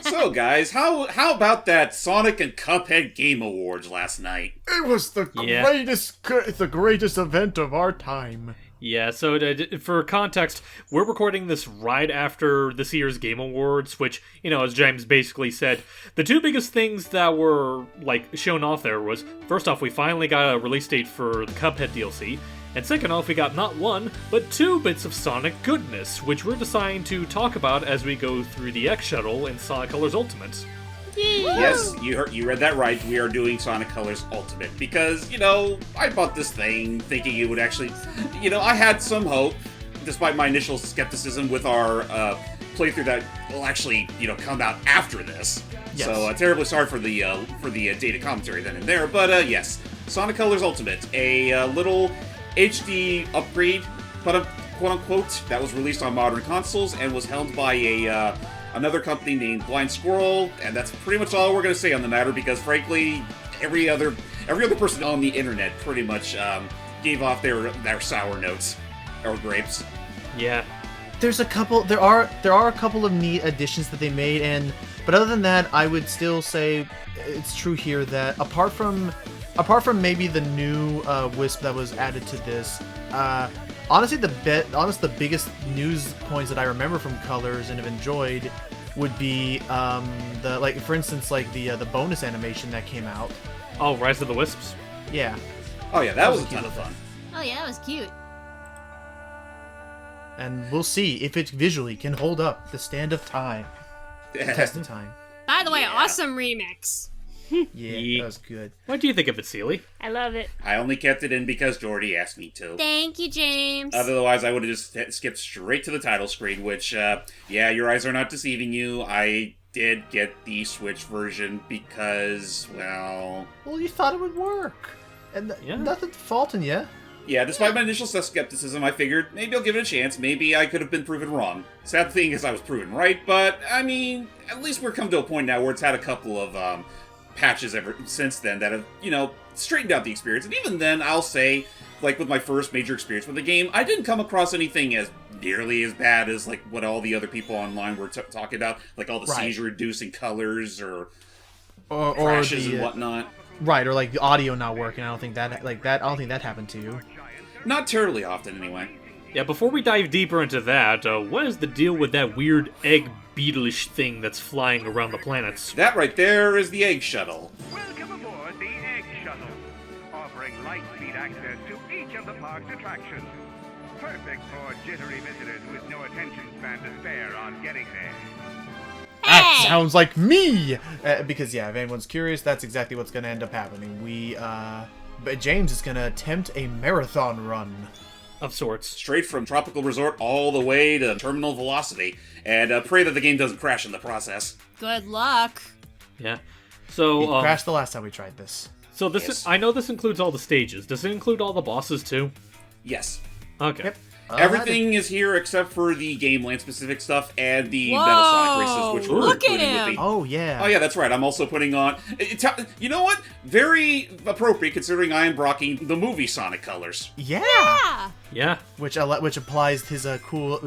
So, guys, how about that Sonic and Cuphead Game Awards last night? It was the greatest event of our time. Yeah, so for context, we're recording this right after this year's Game Awards, which, as James basically said, the two biggest things that were, shown off there was, first off, we finally got a release date for the Cuphead DLC, and second off, we got not one, but two bits of Sonic goodness, which we're deciding to talk about as we go through the Egg Shuttle in Sonic Colors Ultimate. Yes, you read that right. We are doing Sonic Colors Ultimate because, I bought this thing thinking it would actually, I had some hope, despite my initial skepticism with our playthrough that will actually, come out after this. Yes. So terribly sorry for the data commentary then and there, but yes, Sonic Colors Ultimate, a little HD upgrade, but quote unquote, that was released on modern consoles and was held by another company named Blind Squirrel, and that's pretty much all we're going to say on the matter because, frankly, every other person on the internet pretty much gave off their sour notes or grapes. Yeah, there are a couple of neat additions that they made, but other than that, I would still say it's true here that apart from maybe the new Wisp that was added to this. Honestly, the biggest news points that I remember from Colors and have enjoyed would be for instance, the bonus animation that came out. Oh, Rise of the Wisps? Yeah. Oh yeah, that was a ton of fun. Oh yeah, that was cute. And we'll see if it visually can hold up the stand of time. Test of time. By the way, awesome remix. Yeah, that was good. What do you think of it, Seely? I love it. I only kept it in because Jordy asked me to. Thank you, James. Otherwise, I would have just skipped straight to the title screen, which, yeah, your eyes are not deceiving you. I did get the Switch version because, well, you thought it would work. And nothing faulting you. Yeah, despite my initial skepticism, I figured maybe I'll give it a chance. Maybe I could have been proven wrong. Sad thing is I was proven right, but, I mean, at least we're come to a point now where it's had a couple of, patches ever since then that have, straightened out the experience. And even then, I'll say, with my first major experience with the game, I didn't come across anything as nearly as bad as, what all the other people online were talking about. All the seizure-reducing colors or crashes and whatnot. Right, or, the audio not working. I don't think that happened to you. Not terribly often, anyway. Yeah, before we dive deeper into that, what is the deal with that weird egg beetleish thing that's flying around the planets? That right there is the Egg Shuttle. Welcome aboard the Egg Shuttle, offering light-speed access to each of the park's attractions. Perfect for jittery visitors with no attention span to spare on getting there. That sounds like me! Because, yeah, if anyone's curious, that's exactly what's going to end up happening. But James is going to attempt a marathon run. Of sorts. Straight from Tropical Resort all the way to Terminal Velocity. And pray that the game doesn't crash in the process. Good luck. Yeah. So, it crashed the last time we tried this. So this is, I know this includes all the stages. Does it include all the bosses, too? Yes. Okay. Yep. Everything is here except for the Game Land specific stuff and the Whoa, Metal Sonic races, which we're look at including with him. the... Oh, yeah. Oh, yeah, that's right. I'm also putting on... You know what? Very appropriate considering I am rocking the movie Sonic colors. Yeah. Yeah. Which applies his cool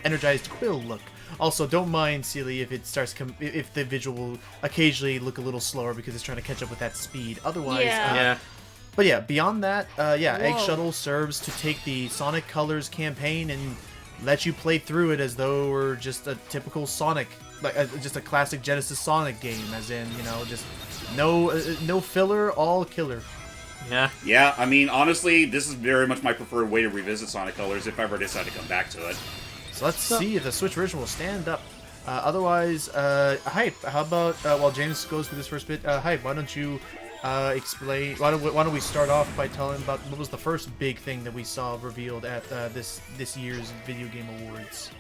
energized quill look. Also, don't mind, Seely, if it starts if the visual will occasionally look a little slower because it's trying to catch up with that speed. Otherwise, yeah. But yeah, beyond that, Egg Shuttle serves to take the Sonic Colors campaign and let you play through it as though we're just a typical Sonic, just a classic Genesis Sonic game, as in, just no filler, all killer. Yeah. Yeah, I mean, honestly, this is very much my preferred way to revisit Sonic Colors if I ever decide to come back to it. So let's see if the Switch version will stand up. Otherwise, Hype, how about, while James goes through this first bit, Hype, why don't you explain, why don't we start off by telling about what was the first big thing that we saw revealed at this year's Video Game Awards?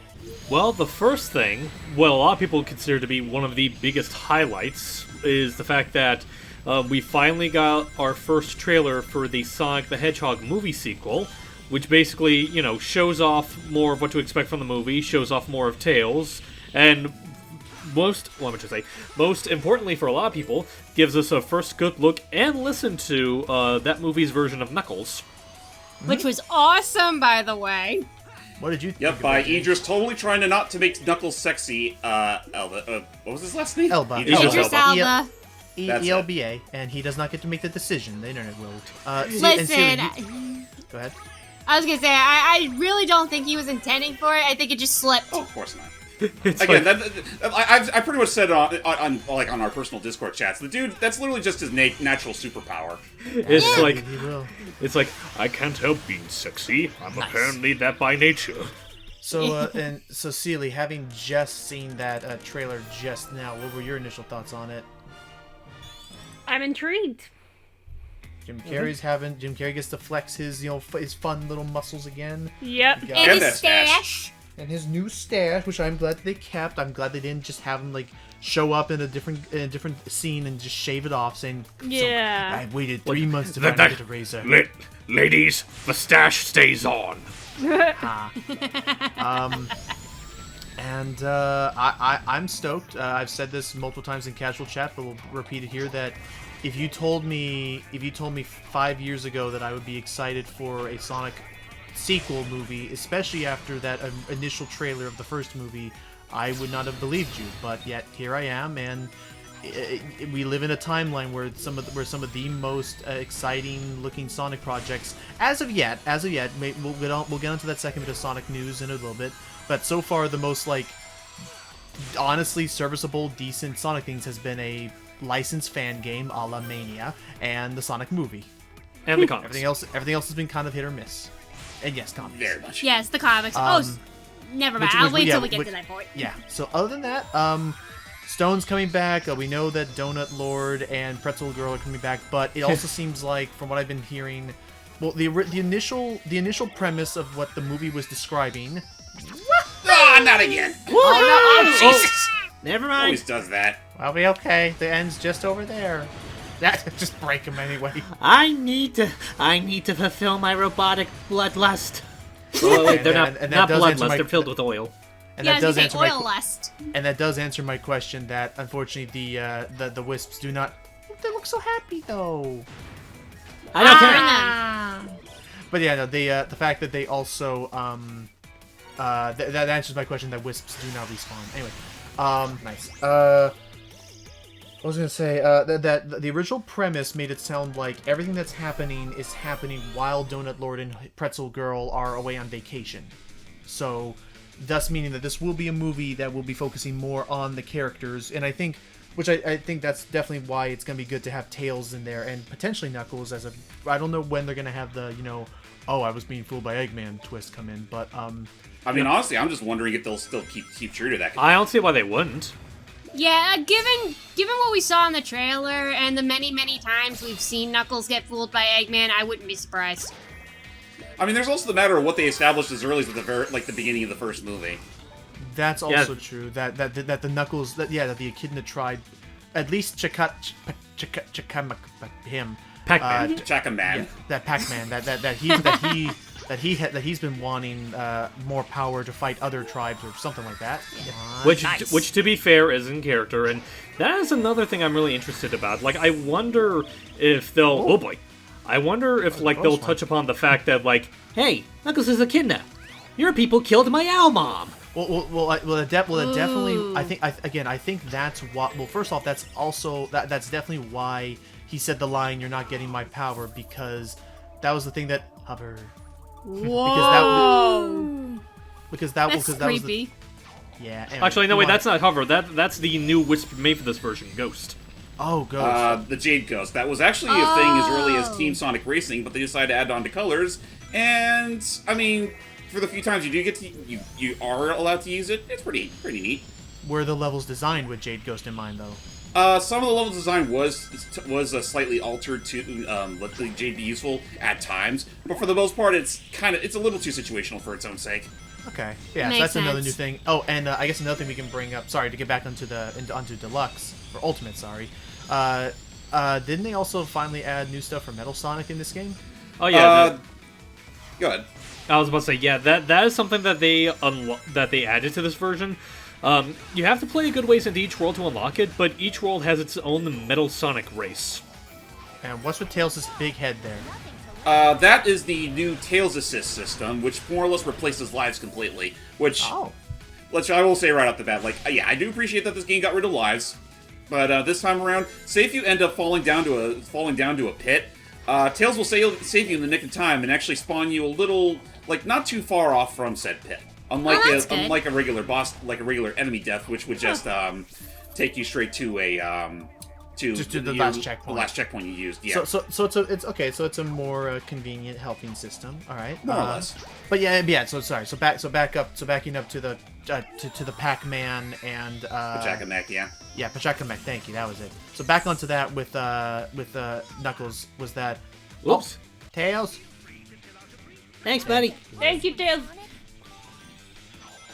Well, the first thing, a lot of people consider to be one of the biggest highlights, is the fact that we finally got our first trailer for the Sonic the Hedgehog movie sequel, which basically, shows off more of what to expect from the movie, shows off more of Tails, and most importantly for a lot of people, gives us a first good look and listen to that movie's version of Knuckles. Which was awesome, by the way. What did you think? Yep, by about it? Idris totally trying to not to make Knuckles sexy. Elba. What was his last name? Elba. Idris Elba. That's it. ELBA, and he does not get to make the decision. The internet will. Listen, Go ahead. I was gonna say, I really don't think he was intending for it. I think it just slipped. Oh, of course not. It's Again, like- I pretty much said on our personal Discord chats. The dude, that's literally just his natural superpower. it's like He will. it's like I can't help being sexy. I'm apparently that by nature. So, so Seely, having just seen that trailer just now, what were your initial thoughts on it? I'm intrigued. Jim Carrey gets to flex his, his fun little muscles again. Yep. Yeah. And And that his stash. And his new stash, which I'm glad they kept. I'm glad they didn't just have him like show up in a different scene and just shave it off, saying, Yeah. So, I waited 3 months to find out a razor. Ladies, the stash stays on. And I'm stoked. I've said this multiple times in casual chat, but we'll repeat it here. That if you told me 5 years ago that I would be excited for a Sonic sequel movie, especially after that initial trailer of the first movie, I would not have believed you. But yet here I am, and we live in a timeline where some of the most exciting looking Sonic projects as of yet. We'll get onto that second bit of Sonic news in a little bit. But so far, the most honestly serviceable, decent Sonic things has been a licensed fan game a la Mania and the Sonic movie. And the comics. Everything else has been kind of hit or miss. And yes, comics. Very much. Yes, the comics. Never mind. I'll wait till we get to that point. Yeah. So other than that, Stone's coming back. We know that Donut Lord and Pretzel Girl are coming back, but it also seems like, from what I've been hearing, well, the initial premise of what the movie was describing. Ah, not again. Oh, no, Jesus. Never Always does that. I'll be okay. The end's just over there. That just break him anyway. I need to fulfill my robotic bloodlust. Oh, wait, they're And that not does answer bloodlust. my- They're filled with oil. And Yeah, that does answer oil my lust. and that does answer my question. That unfortunately the wisps do not. They look so happy though. I don't care. Ah. But yeah, no, the fact that they also that answers my question that wisps do not respawn. Anyway, nice. I was gonna say that the original premise made it sound like everything that's happening is happening while Donut Lord and Pretzel Girl are away on vacation. So, thus meaning that this will be a movie that will be focusing more on the characters, and I think that's definitely why it's gonna be good to have Tails in there and potentially Knuckles as a. I don't know when they're gonna have the oh, I was being fooled by Eggman twist come in, but I mean, honestly, I'm just wondering if they'll still keep true to that. I don't see why they wouldn't. Yeah, given what we saw in the trailer and the many times we've seen Knuckles get fooled by Eggman, I wouldn't be surprised. I mean, there's also the matter of what they established as early as the beginning of the first movie. that's also true. That the Knuckles that the Echidna tribe, at least him. Pac-Man. Chaka Man. Yeah, that Pac-Man, that he's been wanting more power to fight other tribes or something like that. Which, to be fair, is in character, and that is another thing I'm really interested about. Like, I wonder if they'll. Oh boy, I wonder if they'll touch upon the fact that Hey, Knuckles is Echidna. Your people killed my owl mom. It definitely. Ooh. I think that's what. Well, first off, that's that's definitely why he said the line, "You're not getting my power," because that was the thing that hover. Whoa! Because That's was creepy. yeah. Anyway, actually, no, go wait, on. that's not Hover. That's the new Wisp made for this version, Ghost. Oh, Ghost. The Jade Ghost. That was actually a thing as early as Team Sonic Racing, but they decided to add on to colors. And I mean, for the few times you do get to, you are allowed to use it. It's pretty neat. Were the levels designed with Jade Ghost in mind, though? Some of the level design was slightly altered to let the Jade be useful at times, but for the most part, it's a little too situational for its own sake. Okay, yeah, so Makes that's another sense. new thing. Oh, and I guess another thing we can bring up. Sorry to get back onto Deluxe or Ultimate. Sorry, didn't they also finally add new stuff for Metal Sonic in this game? Oh yeah. Go ahead. I was about to say, yeah, that is something that they added to this version. You have to play a good ways into each world to unlock it, but each world has its own Metal Sonic race. And what's with Tails' big head there? That is the new Tails Assist system, which more or less replaces lives completely. Which, I will say right off the bat, like, yeah, I do appreciate that this game got rid of lives, but this time around, say if you end up falling down to a pit, Tails will save you in the nick of time and actually spawn you a little, like, not too far off from said pit. Unlike a regular boss, like a regular enemy death, which would just take you straight to a the last checkpoint. The last checkpoint you used. Yeah. So it's a more convenient helping system. All right. More or less. But yeah. So sorry. So backing up to the to the Pac-Man and Pachacamac, yeah. Yeah, Pachacamac. Thank you. That was it. So back onto that with Knuckles was that. Whoops. Tails. Thanks, buddy. Thank you, Tails.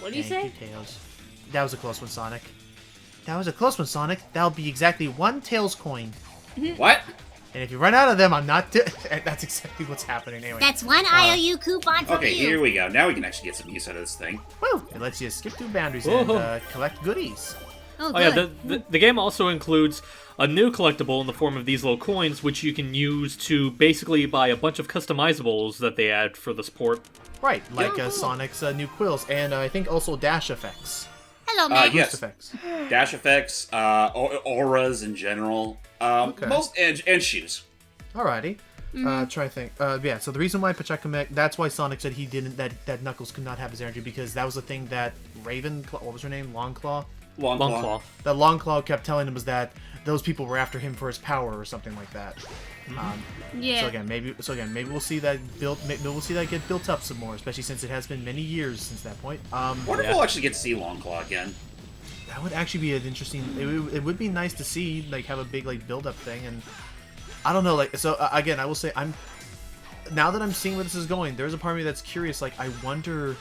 What do you say? Thank you, Tails. That was a close one, Sonic. That'll be exactly 1 Tails coin. What? And if you run out of them, I'm not. That's exactly what's happening anyway. That's 1 IOU coupon for Okay, you. here we go. Now we can actually get some use out of this thing. Woo! It lets you skip through boundaries and collect goodies. Oh, Oh yeah, good. the game also includes a new collectible in the form of these little coins, which you can use to basically buy a bunch of customizables that they add for the sport. Right, like Sonic's new quills, and I think also dash effects. Hello, man. Yes. Effects. Dash effects, auras in general, most and shoes. Alrighty. Try to think. Yeah. So the reason why Pachacamac, that's why Sonic said he didn't that Knuckles could not have his energy, because that was the thing that Ravenclaw, what was her name, Longclaw. Longclaw. That Longclaw kept telling him was that those people were after him for his power or something like that. Yeah. So again, maybe we'll see that built. Maybe we'll see that get built up some more, especially since it has been many years since that point. Wonder if we'll actually get to see Longclaw again. That would actually be an interesting. It would be nice to see, like, have a big, like, build up thing, and I don't know, like, so again, I will say now that I'm seeing where this is going, there's a part of me that's curious. Like, I wonder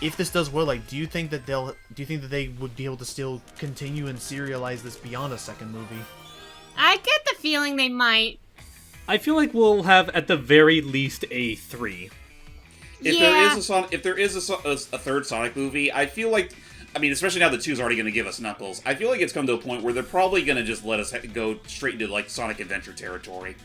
if this does well. Like, do you think that they would be able to still continue and serialize this beyond a second movie? I get the feeling they might. I feel like we'll have at the very least a 3. If there is a third Sonic movie, I feel like, I mean, especially now that 2's already going to give us Knuckles, I feel like it's come to a point where they're probably going to just let us go straight into, like, Sonic Adventure territory.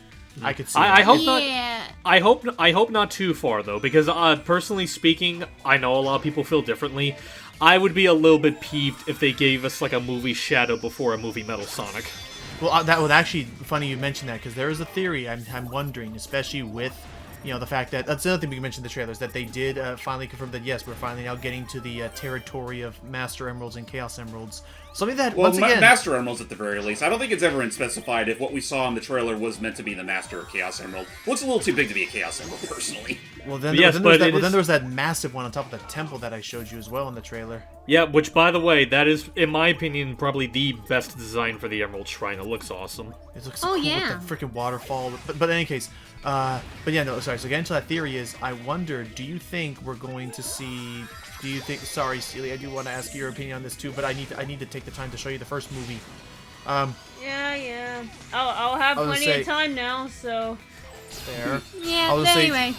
I could see. I hope Yeah. not. I hope not too far though, because personally speaking, I know a lot of people feel differently. I would be a little bit peeved if they gave us like a movie Shadow before a movie Metal Sonic. Well, that would actually funny you mention that, because there is a theory I'm wondering, especially with, you know, the fact that that's another thing we can mention in the trailers, that they did finally confirm that yes, we're finally now getting to the territory of Master Emeralds and Chaos Emeralds. Something that Well, once again, Master Emeralds at the very least. I don't think it's ever been specified if what we saw in the trailer was meant to be the Master or Chaos Emerald. Looks a little too big to be a Chaos Emerald, personally. well then, Yes, then but there was that massive one on top of the temple that I showed you as well in the trailer. Yeah, which by the way, that is, in my opinion, probably the best design for the Emerald Shrine. It looks awesome. It looks Oh, cool yeah. with the freaking waterfall. But in any case, but yeah, no, sorry. So getting to that theory is, I wonder, do you think we're going to see? Do you think? Sorry, Steely, I do want to ask your opinion on this too, but I need to take the time to show you the first movie. Yeah. I'll have I was gonna plenty of say- time now, so. There. Yeah, I'll but just say- anyway.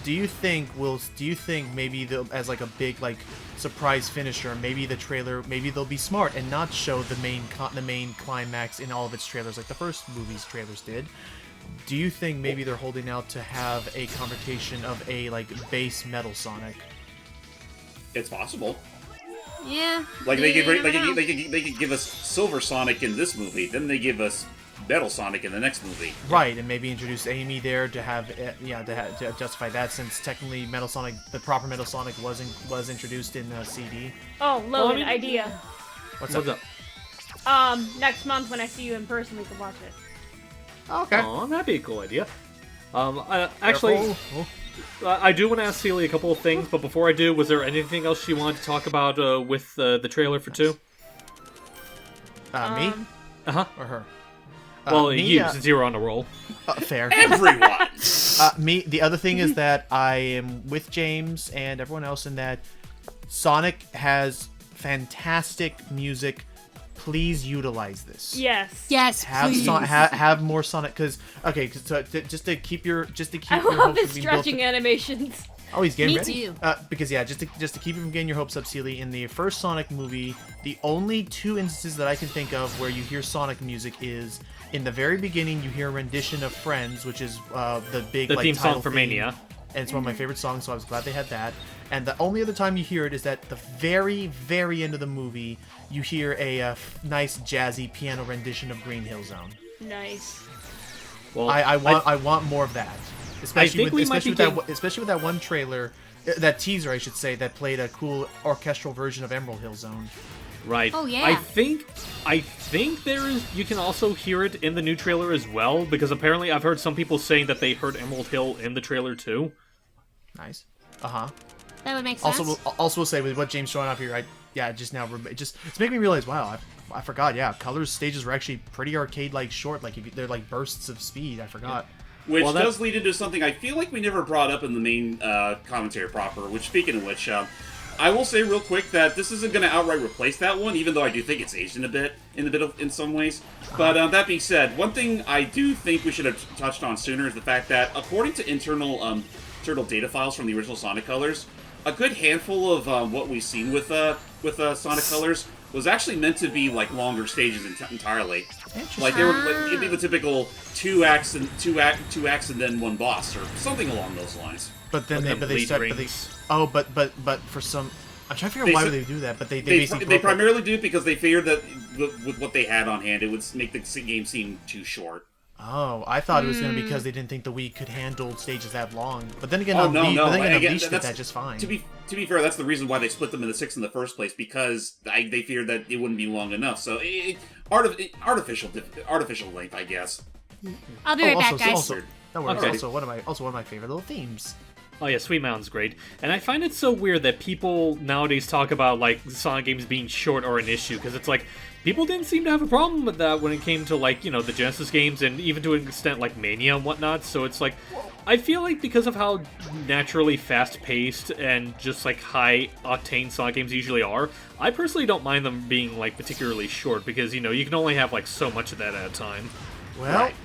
Do you think maybe as like a big, like, surprise finisher, maybe they'll be smart and not show the main climax in all of its trailers like the first movie's trailers did? Do you think maybe they're holding out to have a confrontation of a, like, base Metal Sonic? It's possible. Yeah. Like you never know. they could give us Silver Sonic in this movie, then they give us Metal Sonic in the next movie. Right, and maybe introduce Amy there to have to justify that, since technically Metal Sonic, the proper Metal Sonic, was introduced in CD. Oh, loaded Well, I mean- idea. What's What's up? up? Next month when I see you in person, we can watch it. Okay. Oh, that'd be a cool idea. Actually, Careful. I do want to ask Celia a couple of things, but before I do, was there anything else you wanted to talk about with the trailer for 2? Me Uh-huh. or her? Well, me, you, since you were on a roll. Fair. Everyone! Me. The other thing is that I am with James and everyone else in that Sonic has fantastic music. Please utilize this. Yes. Yes, Have please. have more Sonic, because just to keep your I your love hopes his from being built. stretching animations. Oh, he's getting Me ready. too. Because yeah, just to keep you from getting your hopes up, Seely. In the first Sonic movie, the only 2 instances that I can think of where you hear Sonic music is in the very beginning. You hear a rendition of "Friends," which is the big The like, theme title song for theme. Mania. And it's one of my favorite songs, so I was glad they had that. And the only other time you hear it is at the very, very end of the movie. You hear a nice jazzy piano rendition of Green Hill Zone. Nice. Well, I want more of that, especially with that one trailer, that teaser I should say, that played a cool orchestral version of Emerald Hill Zone. Right. Oh, yeah. I think you can also hear it in the new trailer as well, because apparently I've heard some people saying that they heard Emerald Hill in the trailer too. Nice. That would make sense. Also will say with what James showing off here, it's making me realize, wow, I forgot. Yeah, Colors stages were actually pretty arcade-like short, like they're like bursts of speed. I forgot. Which does lead into something I feel like we never brought up in the main commentary proper. Which, speaking of which, I will say real quick that this isn't going to outright replace that one, even though I do think it's aged in some ways. But that being said, one thing I do think we should have touched on sooner is the fact that, according to internal data files from the original Sonic Colors, a good handful of what we've seen with Sonic Colors was actually meant to be like longer stages entirely. Like they were, it'd be the typical two acts and then one boss or something along those lines. But then for some, I'm trying to figure out why would they do that. But they primarily do it because they figured that with what they had on hand, it would make the game seem too short. Oh, I thought it was going to be because they didn't think the Wii could handle stages that long. But then again, Unleashed did that just fine. To be fair, that's the reason why they split them into 6 in the first place, because they feared that it wouldn't be long enough. So artificial length, I guess. I'll be right back, guys. Also one of my favorite little themes. Oh yeah, Sweet Mountain's great. And I find it so weird that people nowadays talk about, like, Sonic games being short are an issue, because it's like, people didn't seem to have a problem with that when it came to, like, the Genesis games, and even to an extent, like, Mania and whatnot, so it's like, I feel like because of how naturally fast-paced and just, like, high-octane Sonic games usually are, I personally don't mind them being, like, particularly short, because, you can only have, like, so much of that at a time. Well... Right.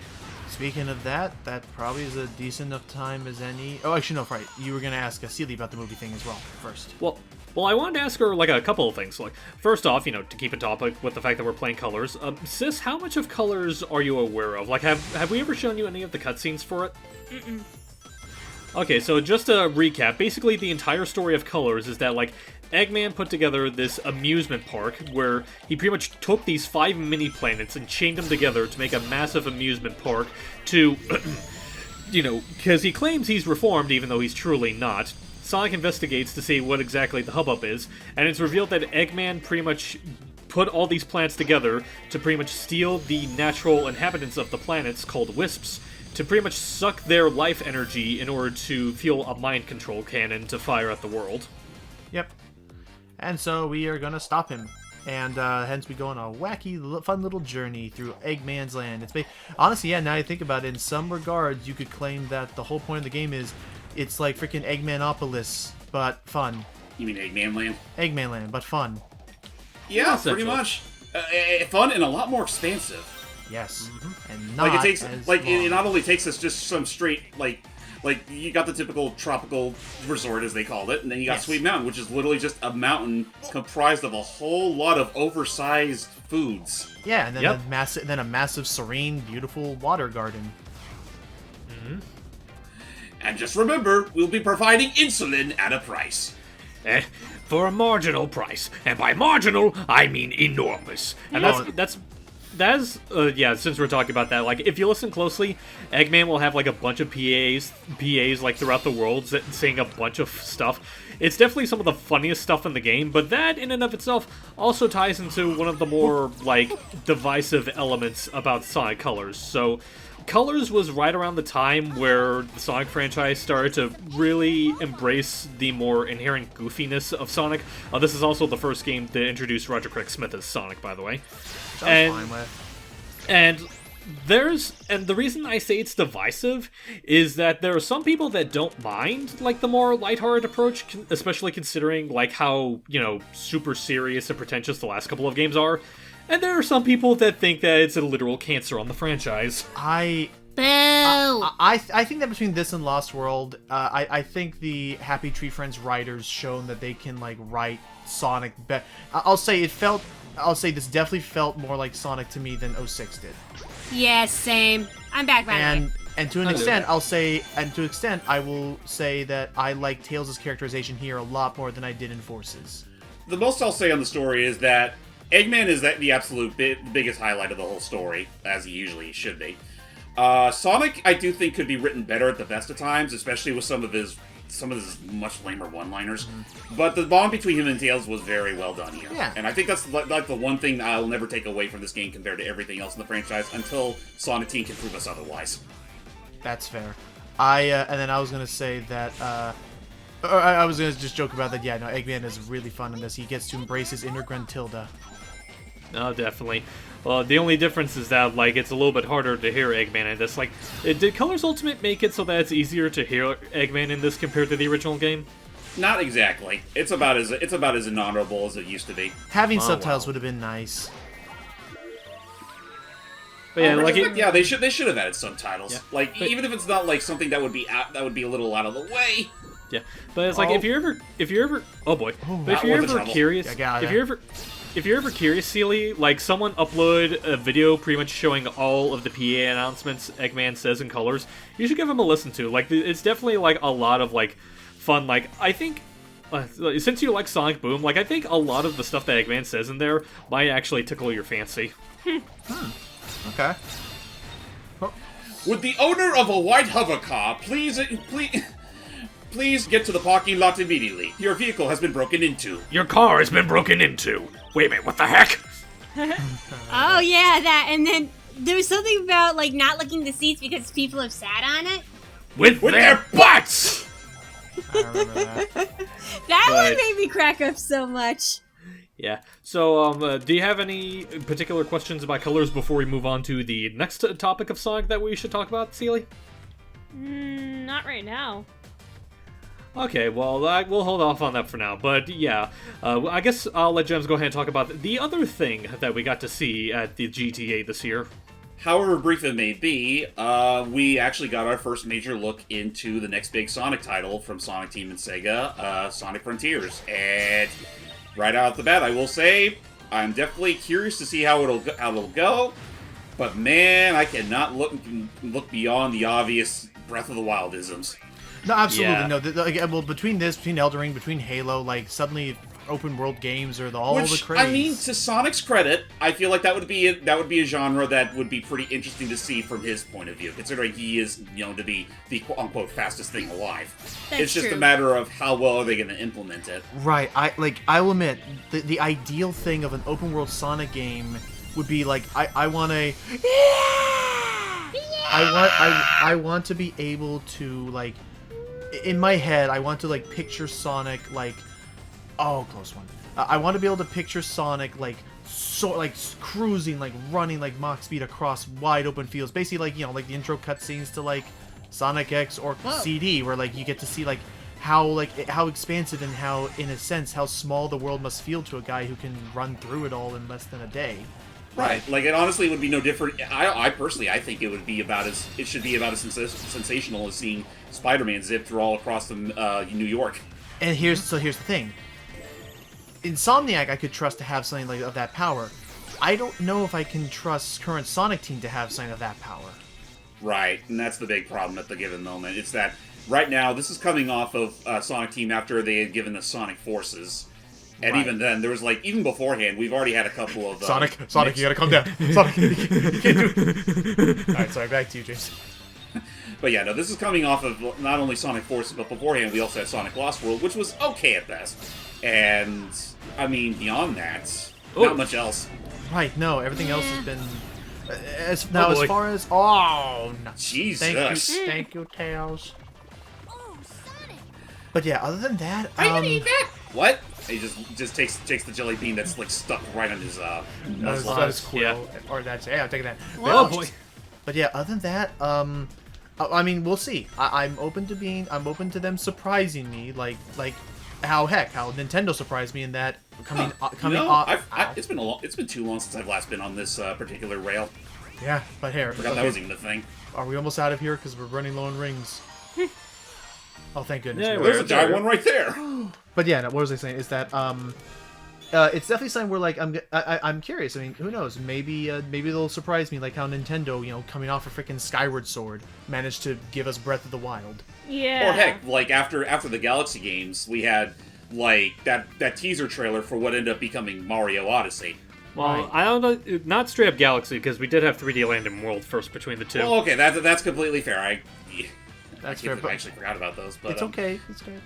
Speaking of that probably is a decent enough time as any... Oh, actually, no, right. You were going to ask Celie about the movie thing as well, first. Well, I wanted to ask her, like, a couple of things. Like, first off, to keep it topic with the fact that we're playing Colors, Sis, how much of Colors are you aware of? Like, have we ever shown you any of the cutscenes for it? Mm-mm. Okay, so just to recap, basically the entire story of Colors is that, like, Eggman put together this amusement park where he pretty much took these 5 mini-planets and chained them together to make a massive amusement park to, because he claims he's reformed even though he's truly not. Sonic investigates to see what exactly the hubbub is, and it's revealed that Eggman pretty much put all these planets together to pretty much steal the natural inhabitants of the planets, called Wisps, to pretty much suck their life energy in order to fuel a mind control cannon to fire at the world. Yep. And so we are going to stop him. And hence we go on a wacky, fun little journey through Eggman's land. Honestly, yeah, now I think about it, in some regards, you could claim that the whole point of the game is it's like freaking Eggmanopolis, but fun. You mean Eggman Land? Eggman Land, but fun. Yeah, pretty much. Fun and a lot more expansive. Yes. Mm-hmm. And it not only takes us just some straight, like you got the typical tropical resort, as they called it, and then you got Sweet Mountain, which is literally just a mountain comprised of a whole lot of oversized foods. Yeah, and then a massive, serene, beautiful water garden. Mm-hmm. And just remember, we'll be providing insulin at a price. For a marginal price, and by marginal, I mean enormous. And that's since we're talking about that, like, if you listen closely, Eggman will have, like, a bunch of PAs, like, throughout the world saying a bunch of stuff. It's definitely some of the funniest stuff in the game, but that, in and of itself, also ties into one of the more, like, divisive elements about Sonic Colors. So, Colors was right around the time where the Sonic franchise started to really embrace the more inherent goofiness of Sonic. This is also the first game to introduce Roger Craig Smith as Sonic, by the way. And the reason I say it's divisive is that there are some people that don't mind, like, the more lighthearted approach, especially considering, like, how, super serious and pretentious the last couple of games are. And there are some people that think that it's a literal cancer on the franchise. I Boo! I think that between this and Lost World, I think the Happy Tree Friends writers shown that they can like write Sonic better. I'll say this definitely felt more like Sonic to me than 06 did. Yeah, same. I'm back by the way. And to an extent, I will say that I like Tails' characterization here a lot more than I did in Forces. The most I'll say on the story is that Eggman is the absolute biggest highlight of the whole story, as he usually should be. Sonic, I do think, could be written better at the best of times, especially with some of his much lamer one-liners. But the bond between him and Tails was very well done here. Yeah. And I think that's like the one thing I'll never take away from this game compared to everything else in the franchise until Sonic Team can prove us otherwise. That's fair. And then I was gonna say that, or I was gonna just joke about that. Yeah, no, Eggman is really fun in this. He gets to embrace his inner Gruntilda. No, definitely. Well, the only difference is that, like, it's a little bit harder to hear Eggman in this. Like, did Colors Ultimate make it so that it's easier to hear Eggman in this compared to the original game? Not exactly. It's about as inhonorable as it used to be. Having subtitles would have been nice. But yeah, they should have added subtitles. Yeah. Like, even if it's not like something that would be a little out of the way. Yeah, but it's like if you're ever oh boy, but if you're ever curious, if you're ever curious, Sealy, like someone upload a video pretty much showing all of the PA announcements Eggman says in colors, you should give them a listen to. Like, it's definitely like a lot of like fun. Like, I think since you like Sonic Boom, like I think a lot of the stuff that Eggman says in there might actually tickle your fancy. Okay. Would the owner of a white hover car please get to the parking lot immediately? Your vehicle has been broken into. Your car has been broken into. Wait a minute, what the heck? Oh yeah, that. And then there was something about like not looking the seats because people have sat on it. With their butts! I remember that. That one made me crack up so much. Yeah. So, do you have any particular questions about colors before we move on to the next topic of Sonic that we should talk about, Sealy? Not right now. Okay, well, we'll hold off on that for now. But yeah, I guess I'll let Gems go ahead and talk about the other thing that we got to see at the GTA this year. However brief it may be, we actually got our first major look into the next big Sonic title from Sonic Team and Sega, Sonic Frontiers. And right out the bat, I will say, I'm definitely curious to see how it'll go. But man, I cannot look beyond the obvious Breath of the Wild isms. No, absolutely Yeah. no. Well, between Elden Ring, between Halo, like suddenly open world games are all the craze. I mean, to Sonic's credit, I feel like that would be a genre that would be pretty interesting to see from his point of view, considering he is known to be the quote unquote fastest thing alive. That's it's just true. a matter of how well are they going to implement it. Right. I will admit the ideal thing of an open world Sonic game would be like I want a. I want to be able to like. In my head, I want to like picture Sonic like, oh, close one. I want to be able to picture Sonic like cruising, like running like Mach speed across wide open fields, basically like like the intro cutscenes to like Sonic X or CD, where like you get to see like how expansive and how in a sense how small the world must feel to a guy who can run through it all in less than a day. Right. Like, it honestly would be no different. I personally, I think it should be about as sensational as seeing Spider-Man zip through all across New York. And here's the thing. Insomniac, I could trust to have something like of that power. I don't know if I can trust current Sonic Team to have something of that power. Right, and that's the big problem at the given moment. It's that right now, this is coming off of Sonic Team after they had given the Sonic Forces. And Right. even then, there was like, even beforehand, we've already had a couple of... Sonic, you gotta calm down. Sonic, you can't do it. Alright, sorry, back to you, James. But yeah, no, this is coming off of not only Sonic Forces, but beforehand we also had Sonic Lost World, which was okay at best. And, I mean, beyond that, not much else. Right, no, everything else has been... As boy. far as... Oh, no. Jesus. Thank you, Tails. But yeah, other than that... Are you gonna eat that? What? He just takes the jelly bean that's like stuck right on his muzzle. That's cool. Yeah. Or that's... Yeah, I'm taking that. Oh boy. But yeah, other than that, I mean, we'll see. I'm open to them surprising me, like how Nintendo surprised me in that coming No, off. it's been too long since I've last been on this particular rail. Yeah, but here. Forgot that was even a thing. Are we almost out of here? Because we're running low on rings. Oh, thank goodness. Yeah, There's a giant one right there. But yeah, no, what was I saying? Is that it's definitely something where like I'm curious. I mean, who knows? Maybe they'll surprise me, like how Nintendo, coming off a freaking Skyward Sword, managed to give us Breath of the Wild. Yeah. Or heck, like after the Galaxy games, we had like that teaser trailer for what ended up becoming Mario Odyssey. Well, Right. I don't know, not straight up Galaxy, because we did have 3D Land and World first between the two. Well, okay, that's completely fair. I That's fair, but actually forgot about those, but it's okay. It's okay.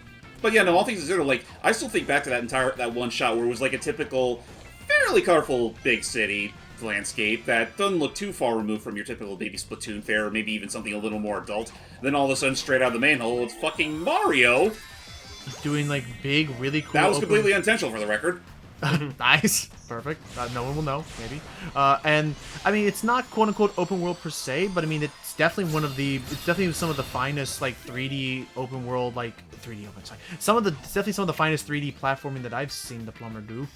But yeah, no, all things considered, like I still think back to that one shot where it was like a typical, fairly colorful big city landscape that doesn't look too far removed from your typical maybe Splatoon fare, or maybe even something a little more adult. Then all of a sudden, straight out of the manhole, it's fucking Mario. Doing like big, really cool. That was open- completely unintentional for the record. Nice, perfect. No one will know, maybe. And I mean, it's not quote unquote open world per se, but I mean, it's definitely it's definitely some of the finest like 3D open world, like 3D open. Sorry, it's definitely some of the finest 3D platforming that I've seen the Plumber do.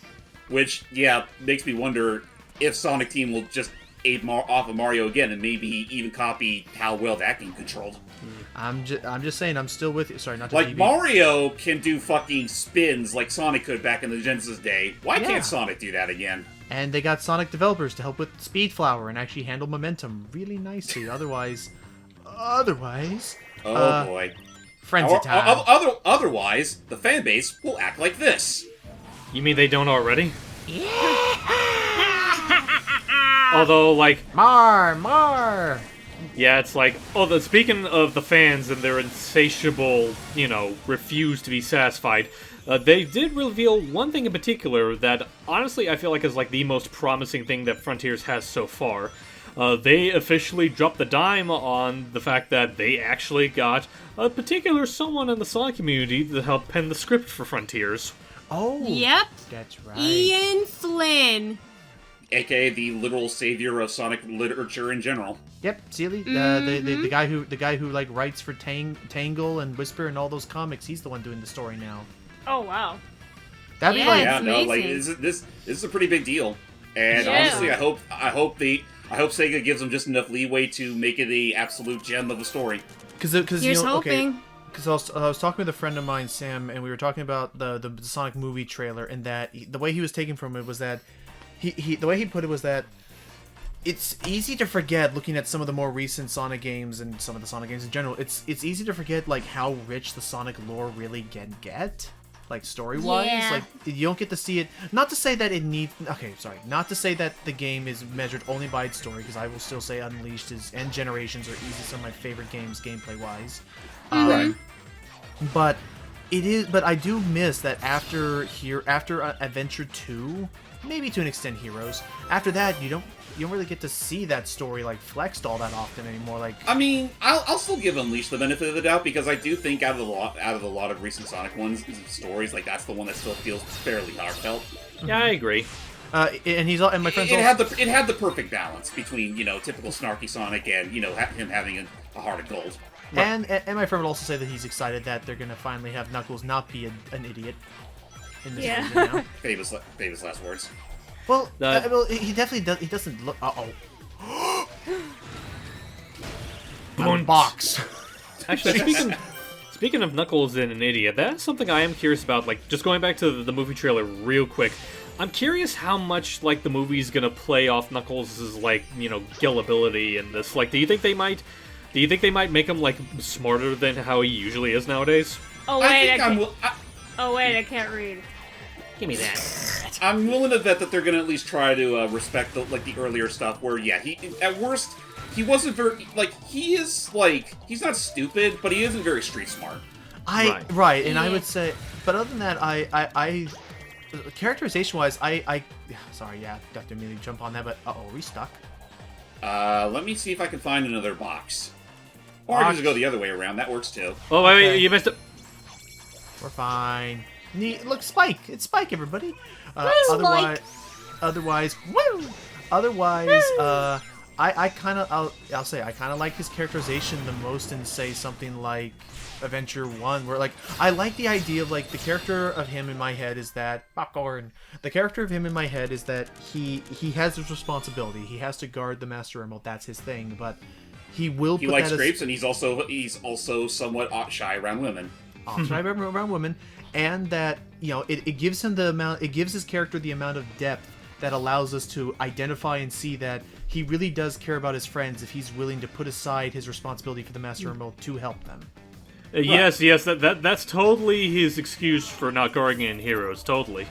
Which, yeah, makes me wonder if Sonic Team will just ape off of Mario again and maybe even copy how well that game controlled. I'm just saying, I'm still with you. Sorry, not to Like, DB. Mario can do fucking spins like Sonic could back in the Genesis day. Why Yeah. can't Sonic do that again? And they got Sonic developers to help with Speed Flower and actually handle momentum really nicely. Otherwise, Oh boy. frenzy time. Otherwise, the fan base will act like this. You mean they don't already? Although, like, Mar. yeah, it's like, speaking of the fans and their insatiable, refuse to be satisfied, they did reveal one thing in particular that, honestly, I feel like is like the most promising thing that Frontiers has so far. They officially dropped the dime on the fact that they actually got a particular someone in the Sonic community to help pen the script for Frontiers. Oh. Yep. That's right. Ian Flynn. AKA the literal savior of Sonic literature in general. Yep, Sealy, the guy who like writes for Tangle and Whisper and all those comics. He's the one doing the story now. Oh, wow. That'd Yeah. be like Yeah, It's no, like amazing. this is a pretty big deal. And Yeah. honestly, I hope Sega gives them just enough leeway to make it the absolute gem of the story. because Here's hoping. Because I was talking with a friend of mine, Sam, and we were talking about the Sonic movie trailer, and that the way he was taking from it was that the way he put it was that it's easy to forget looking at some of the more recent Sonic games and some of the Sonic games in general. It's easy to forget like how rich the Sonic lore really can get, like story wise. Yeah. Like you don't get to see it. Not to say that it needs. Okay, sorry. Not to say that the game is measured only by its story, because I will still say Unleashed and Generations are easily some of my favorite games gameplay wise. Right. But it is. But I do miss that after Adventure 2, maybe to an extent Heroes. After that, you don't really get to see that story like flexed all that often anymore. Like I mean, I'll still give Unleashed the benefit of the doubt because I do think out of the lot of recent Sonic stories, like that's the one that still feels fairly heartfelt. Yeah, I agree. and my friends It also, had the perfect balance between typical snarky Sonic and him having a heart of gold. and my friend would also say that he's excited that they're gonna finally have Knuckles not be an idiot in this Yeah. version now. Famous last words. Well, That- well, he definitely does. He doesn't look. Box. Actually, speaking of Knuckles and an idiot, that's something I am curious about. Like, just going back to the movie trailer real quick, I'm curious how much like the movie's gonna play off Knuckles' like gullibility in this. Like, do you think they might make him like smarter than how he usually is nowadays? Oh, I wait, think I can't read. Give me that. I'm willing to bet that they're gonna at least try to respect the earlier stuff. Where he at worst he wasn't very he's not stupid, but he isn't very street smart. Right, and I Yeah. would say, but other than that, I characterization wise, sorry, yeah, have to immediately jump on that, but are we stuck? Let me see if I can find another box. Or I can just go the other way around. That works too. Oh wait, Okay. you missed it. We're fine. Look, Spike! It's Spike, everybody. Woo, Otherwise, woo! Otherwise, I kind of I'll say I kind of like his characterization the most in say something like Adventure 1, where like I like the idea of like the character of him in my head is that popcorn. The character of him in my head is that he has his responsibility. He has to guard the Master Emerald. That's his thing, but he will. He likes grapes, and he's also somewhat shy around women. Shy around women, and that it gives him the amount. It gives his character the amount of depth that allows us to identify and see that he really does care about his friends if he's willing to put aside his responsibility for the Master Emerald to help them. Yes, that's totally his excuse for not guarding in Heroes, totally.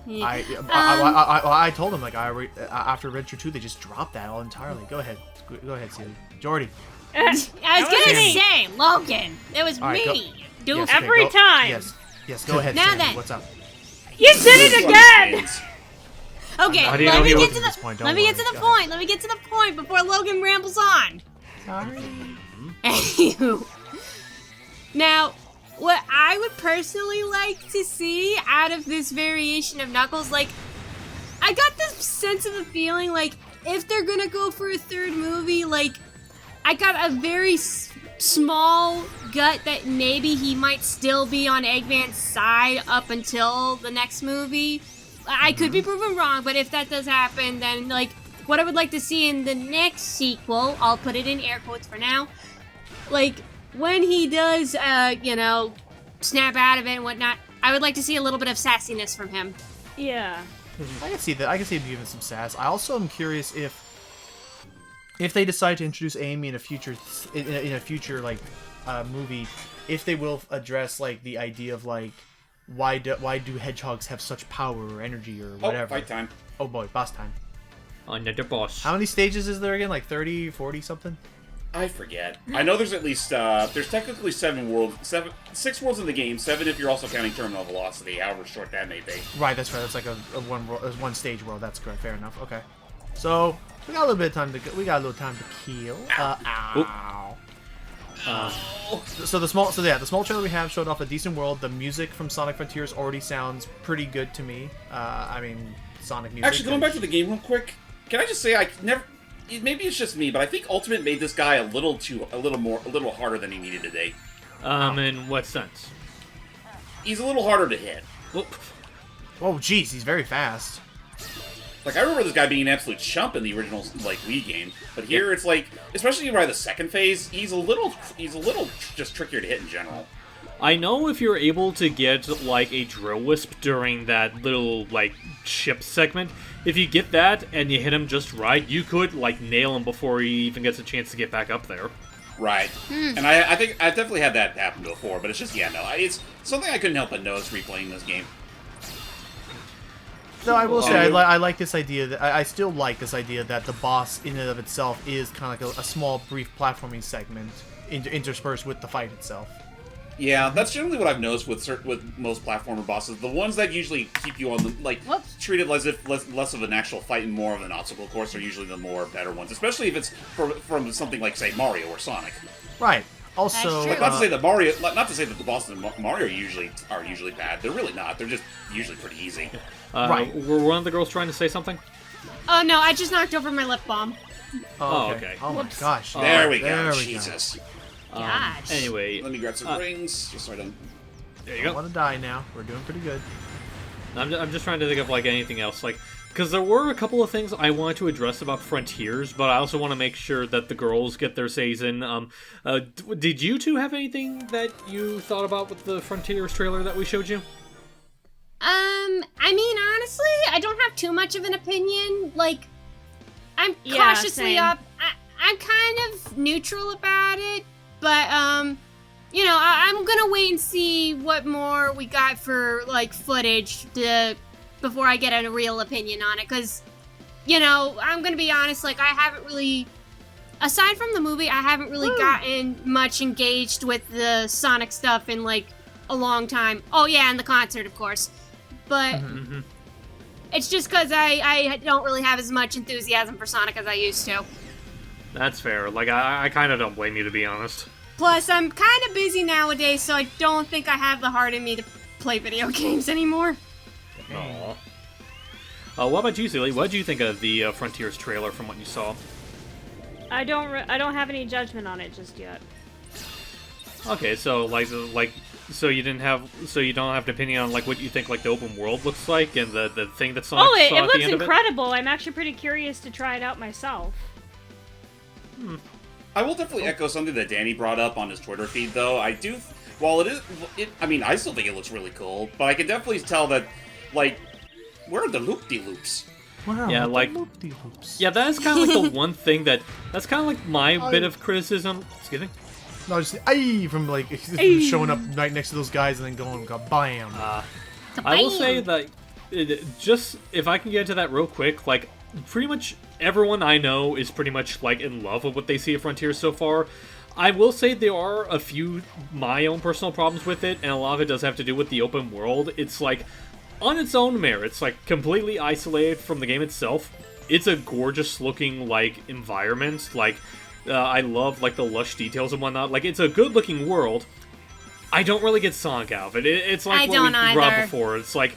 I told him, like, after Adventure 2, they just dropped that all entirely. Go ahead, Celia. Jordy. I was gonna say, Logan, it was All right, me. Yes, Every time. Yes, go ahead, Now Sandy. then. What's up? You did it again! Okay, How do you let know me he get wasn't to at this point? the Don't let me get worry. to the Go point. ahead. Let me get to the point before Logan rambles on. Sorry. Anywho. Now, what I would personally like to see out of this variation of Knuckles, like, I got this sense of a feeling like if they're gonna go for a third movie, like, I got a very small gut that maybe he might still be on Eggman's side up until the next movie. I could be proven wrong, but if that does happen, then, like, what I would like to see in the next sequel, I'll put it in air quotes for now, like, when he does, snap out of it and whatnot, I would like to see a little bit of sassiness from him. Yeah. I can see that. I can see him giving some sass. I also am curious if they decide to introduce Amy in a future movie, if they will address like the idea of like why do hedgehogs have such power or energy or whatever. Oh, fight time. Oh boy, boss time. Another boss. How many stages is there again? Like 30, 40 something? I forget. I know there's at least there's technically 6 worlds in the game. 7 if you're also counting terminal velocity, however short that may be. Right, that's right. That's like a one stage world. That's correct. Fair enough. Okay. So we got a little bit of time to kill. Ow. So the small trailer we have showed off a decent world. The music from Sonic Frontiers already sounds pretty good to me. I mean, Sonic music. Actually, going back to the game real quick, can I just say maybe it's just me, but I think Ultimate made this guy a little harder than he needed today. In what sense? He's a little harder to hit. Oh, jeez, he's very fast. Like, I remember this guy being an absolute chump in the original, like, Wii game, but here it's like, especially by the second phase, he's a little just trickier to hit in general. I know if you're able to get, like, a Drill Wisp during that little, like, ship segment, if you get that and you hit him just right, you could, like, nail him before he even gets a chance to get back up there. Right. And I think I definitely had that happen before, but it's just, it's something I couldn't help but notice replaying this game. No, I will say I like this idea. That I still like this idea that the boss in and of itself is kind of like a small, brief platforming segment interspersed with the fight itself. Yeah, that's generally what I've noticed with most platformer bosses. The ones that usually keep you on the treated as if less of an actual fight and more of an obstacle course are usually the more better ones, especially if it's from something like, say, Mario or Sonic. Right. Also, Not to say that the bosses in Mario are usually bad. They're really not. They're just usually pretty easy. Right. Were one of the girls trying to say something? Oh no, I just knocked over my lip balm. Oh, okay. Oh my gosh. There we go. Jesus. Gosh. Anyway, Let me grab some rings, just so I don't... there you I go. want to die now. We're doing pretty good. I'm just trying to think of, like, anything else, like, because there were a couple of things I wanted to address about Frontiers, but I also want to make sure that the girls get their says in. Did you two have anything that you thought about with the Frontiers trailer that we showed you? I mean, honestly, I don't have too much of an opinion. Like, I'm cautiously same. up. I'm kind of neutral about it, but, I'm gonna wait and see what more we got for, like, footage before I get a real opinion on it, because, I'm gonna be honest, like, I haven't really, aside from the movie, I haven't really gotten much engaged with the Sonic stuff in, like, a long time. Oh, yeah, and the concert, of course. But it's just because I don't really have as much enthusiasm for Sonic as I used to. That's fair. Like, I kind of don't blame you, to be honest. Plus, I'm kind of busy nowadays, so I don't think I have the heart in me to play video games anymore. Aww. What about you, Celia? What did you think of the Frontiers trailer from what you saw? I don't have any judgment on it just yet. Okay, so so you don't have an opinion on like what you think like the open world looks like and the thing that Sonic Oh, it saw at looks the end incredible. I'm actually pretty curious to try it out myself. I will definitely echo something that Danny brought up on his Twitter feed, though. I do, while I mean, I still think it looks really cool, but I can definitely tell that, like, where are the loop-de-loops? Wow, Yeah, like- loop-de-loops. Yeah, that is kind of like the one thing that's kind of like my bit of criticism. Excuse me. No, just ay from like showing up right next to those guys and then going bam. I will say that just if I can get to that real quick, like pretty much everyone I know is pretty much like in love with what they see at Frontier so far. I will say there are a few my own personal problems with it, and a lot of it does have to do with the open world. It's like on its own merits, like completely isolated from the game itself. It's a gorgeous looking like environment. Like I love like the lush details and whatnot. Like it's a good looking world. I don't really get Sonic out of it. It's like I what don't we brought either. before. It's like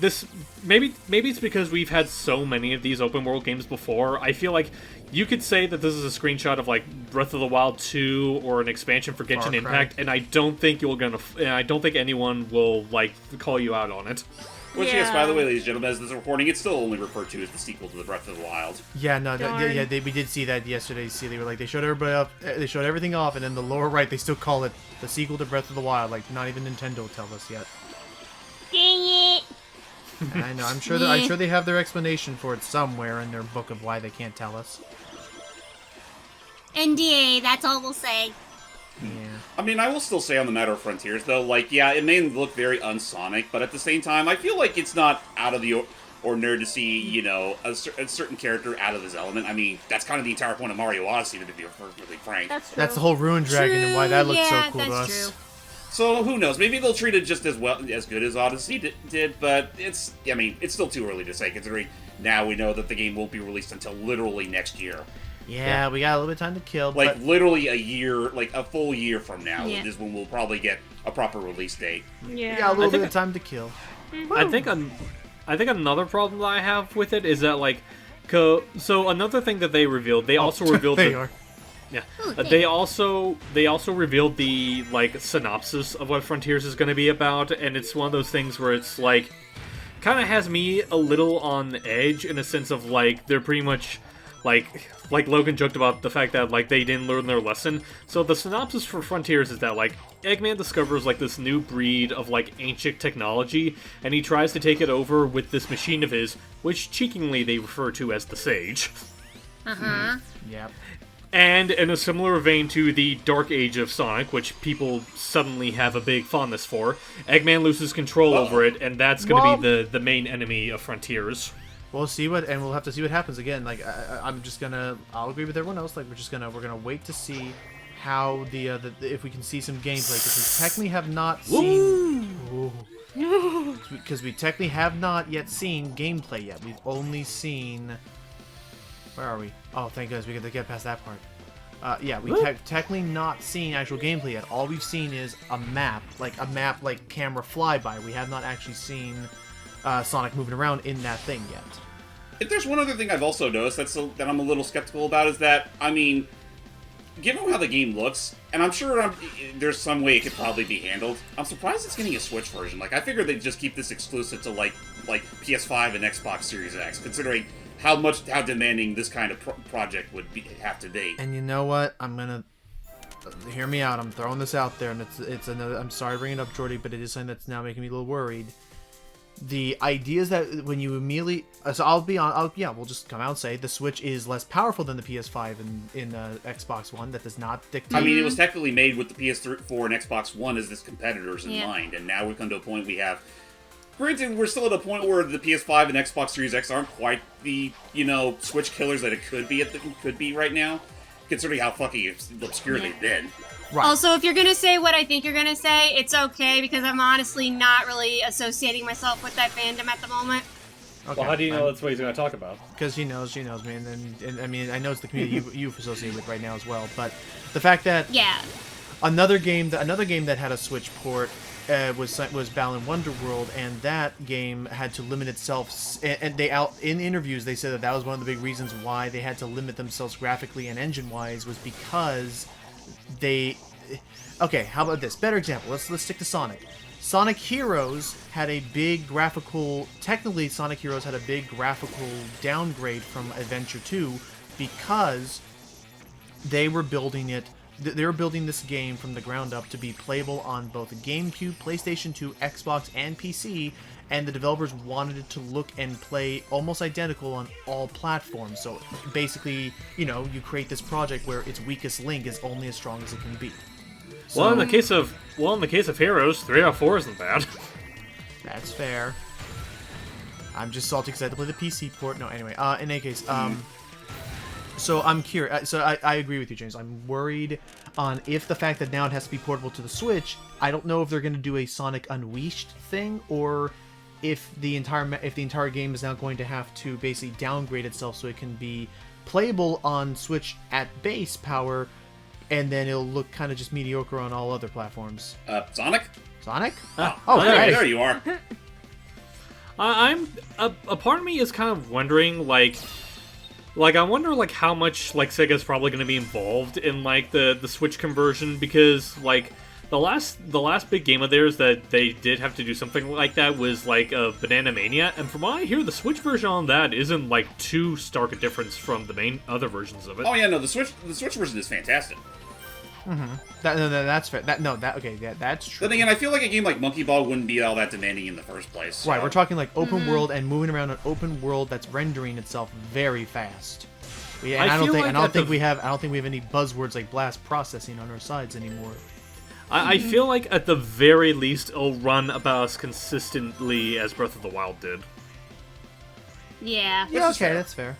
this. Maybe it's because we've had so many of these open world games before. I feel like you could say that this is a screenshot of like Breath of the Wild 2 or an expansion for Genshin Far Cry. Impact, and I don't think I don't think anyone will like call you out on it. Which, yes, by the way, ladies and gentlemen, as this is recording, it's still only referred to as the sequel to the Breath of the Wild. Yeah, no, Darn. we did see that yesterday. See, they were like they showed everybody up, they showed everything off, and then the lower right they still call it the sequel to Breath of the Wild. Like not even Nintendo will tell us yet. Dang it! And I know, I'm sure they have their explanation for it somewhere in their book of why they can't tell us. NDA, that's all we'll say. Yeah. I mean, I will still say on the matter of Frontiers, though, like, yeah, it may look very unsonic, but at the same time, I feel like it's not out of the ordinary to see, you know, a certain character out of his element. I mean, that's kind of the entire point of Mario Odyssey, to be perfectly frank. That's true. That's the whole Ruined Dragon and why that looks yeah, so cool to that's us. true. So, who knows? Maybe they'll treat it just as good as Odyssey did, but it's still too early to say, considering now we know that the game won't be released until literally next year. Yeah, we got a little bit of time to kill. Like, but literally a year, like a full year from now Yeah. is when we'll probably get a proper release date. we got a Yeah. little I think bit of time to kill. I think another problem that I have with it is that like, so another thing that they revealed, they also revealed they the, are. Yeah. Ooh, They also revealed the like synopsis of what Frontiers is going to be about, and it's one of those things where it's like kind of has me a little on edge in a sense of like they're pretty much like Logan joked about the fact that like they didn't learn their lesson. So the synopsis for Frontiers is that like Eggman discovers like this new breed of like ancient technology, and he tries to take it over with this machine of his, which cheekingly they refer to as the Sage. Yep. And in a similar vein to the Dark Age of Sonic, which people suddenly have a big fondness for, Eggman loses control over it, and that's going to be the main enemy of Frontiers. We'll have to see what happens again. Like I'll agree with everyone else. Like we're gonna wait to see how the if we can see some gameplay because we technically have not seen. Because we technically have not yet seen gameplay yet. We've only seen. Where are we? Oh, thank goodness we get to get past that part. Yeah, we technically not seen actual gameplay yet. All we've seen is a map like camera flyby. We have not actually seen Sonic moving around in that thing yet. If there's one other thing I've also noticed that I'm a little skeptical about is that, I mean, given how the game looks, and I'm sure there's some way it could probably be handled, I'm surprised it's getting a Switch version. Like, I figured they'd just keep this exclusive to, like PS5 and Xbox Series X, considering how demanding this kind of project would have to be. And you know what? I'm gonna hear me out. I'm throwing this out there, and it's another. I'm sorry to bring it up, Jordy, but it is something that's now making me a little worried. The idea is that when you immediately, so we'll just come out and say the Switch is less powerful than the PS5 in Xbox One. That does not dictate. I mean, it was technically made with the PS4 and Xbox One as its competitors in mind, and now we've come to a point we have. Granted, we're still at a point where the PS5 and Xbox Series X aren't quite the, Switch killers that it could be right now, considering how fucking obscure they've been. Right. Also, if you're gonna say what I think you're gonna say, it's okay because I'm honestly not really associating myself with that fandom at the moment. Okay. Well, how do you know that's what he's going to talk about? Because she knows me, and I mean, I know it's the community you've associated with right now as well. But the fact that Yeah. another game that had a Switch port was Balan Wonderworld, and that game had to limit itself. And in interviews they said that was one of the big reasons why they had to limit themselves graphically and engine-wise, was because they. Okay, how about this? Better example. Let's stick to Sonic. Sonic Heroes had a big graphical. Technically, Sonic Heroes had a big graphical downgrade from Adventure 2 because they were building it. They were building this game from the ground up to be playable on both GameCube, PlayStation 2, Xbox, and PC, and the developers wanted it to look and play almost identical on all platforms. So basically, you create this project where its weakest link is only as strong as it can be. So, well, in the case of Heroes, 3 out of 4 isn't bad. That's fair. I'm just salty because I had to play the PC port. No, anyway. In any case, so I'm curious. So I agree with you, James. I'm worried on if the fact that now it has to be portable to the Switch. I don't know if they're going to do a Sonic Unleashed thing, or if the entire game is now going to have to basically downgrade itself so it can be playable on Switch at base power, and then it'll look kind of just mediocre on all other platforms. Sonic? Sonic? Oh, Hey, there you are. A part of me is kind of wondering, I wonder, how much, Sega's probably going to be involved in, the Switch conversion, because, the last big game of theirs that they did have to do something like that was, Banana Mania, and from what I hear, the Switch version on that isn't, too stark a difference from the main other versions of it. Oh, yeah, no, the Switch version is fantastic. Mm-hmm. That's fair. That's true. Then again, I feel like a game like Monkey Ball wouldn't be all that demanding in the first place. So. Right, we're talking open world and moving around an open world that's rendering itself very fast. I don't think we have any buzzwords like blast processing on our sides anymore. I feel like at the very least it'll run about as consistently as Breath of the Wild did. Yeah. Yeah, okay, that's fair.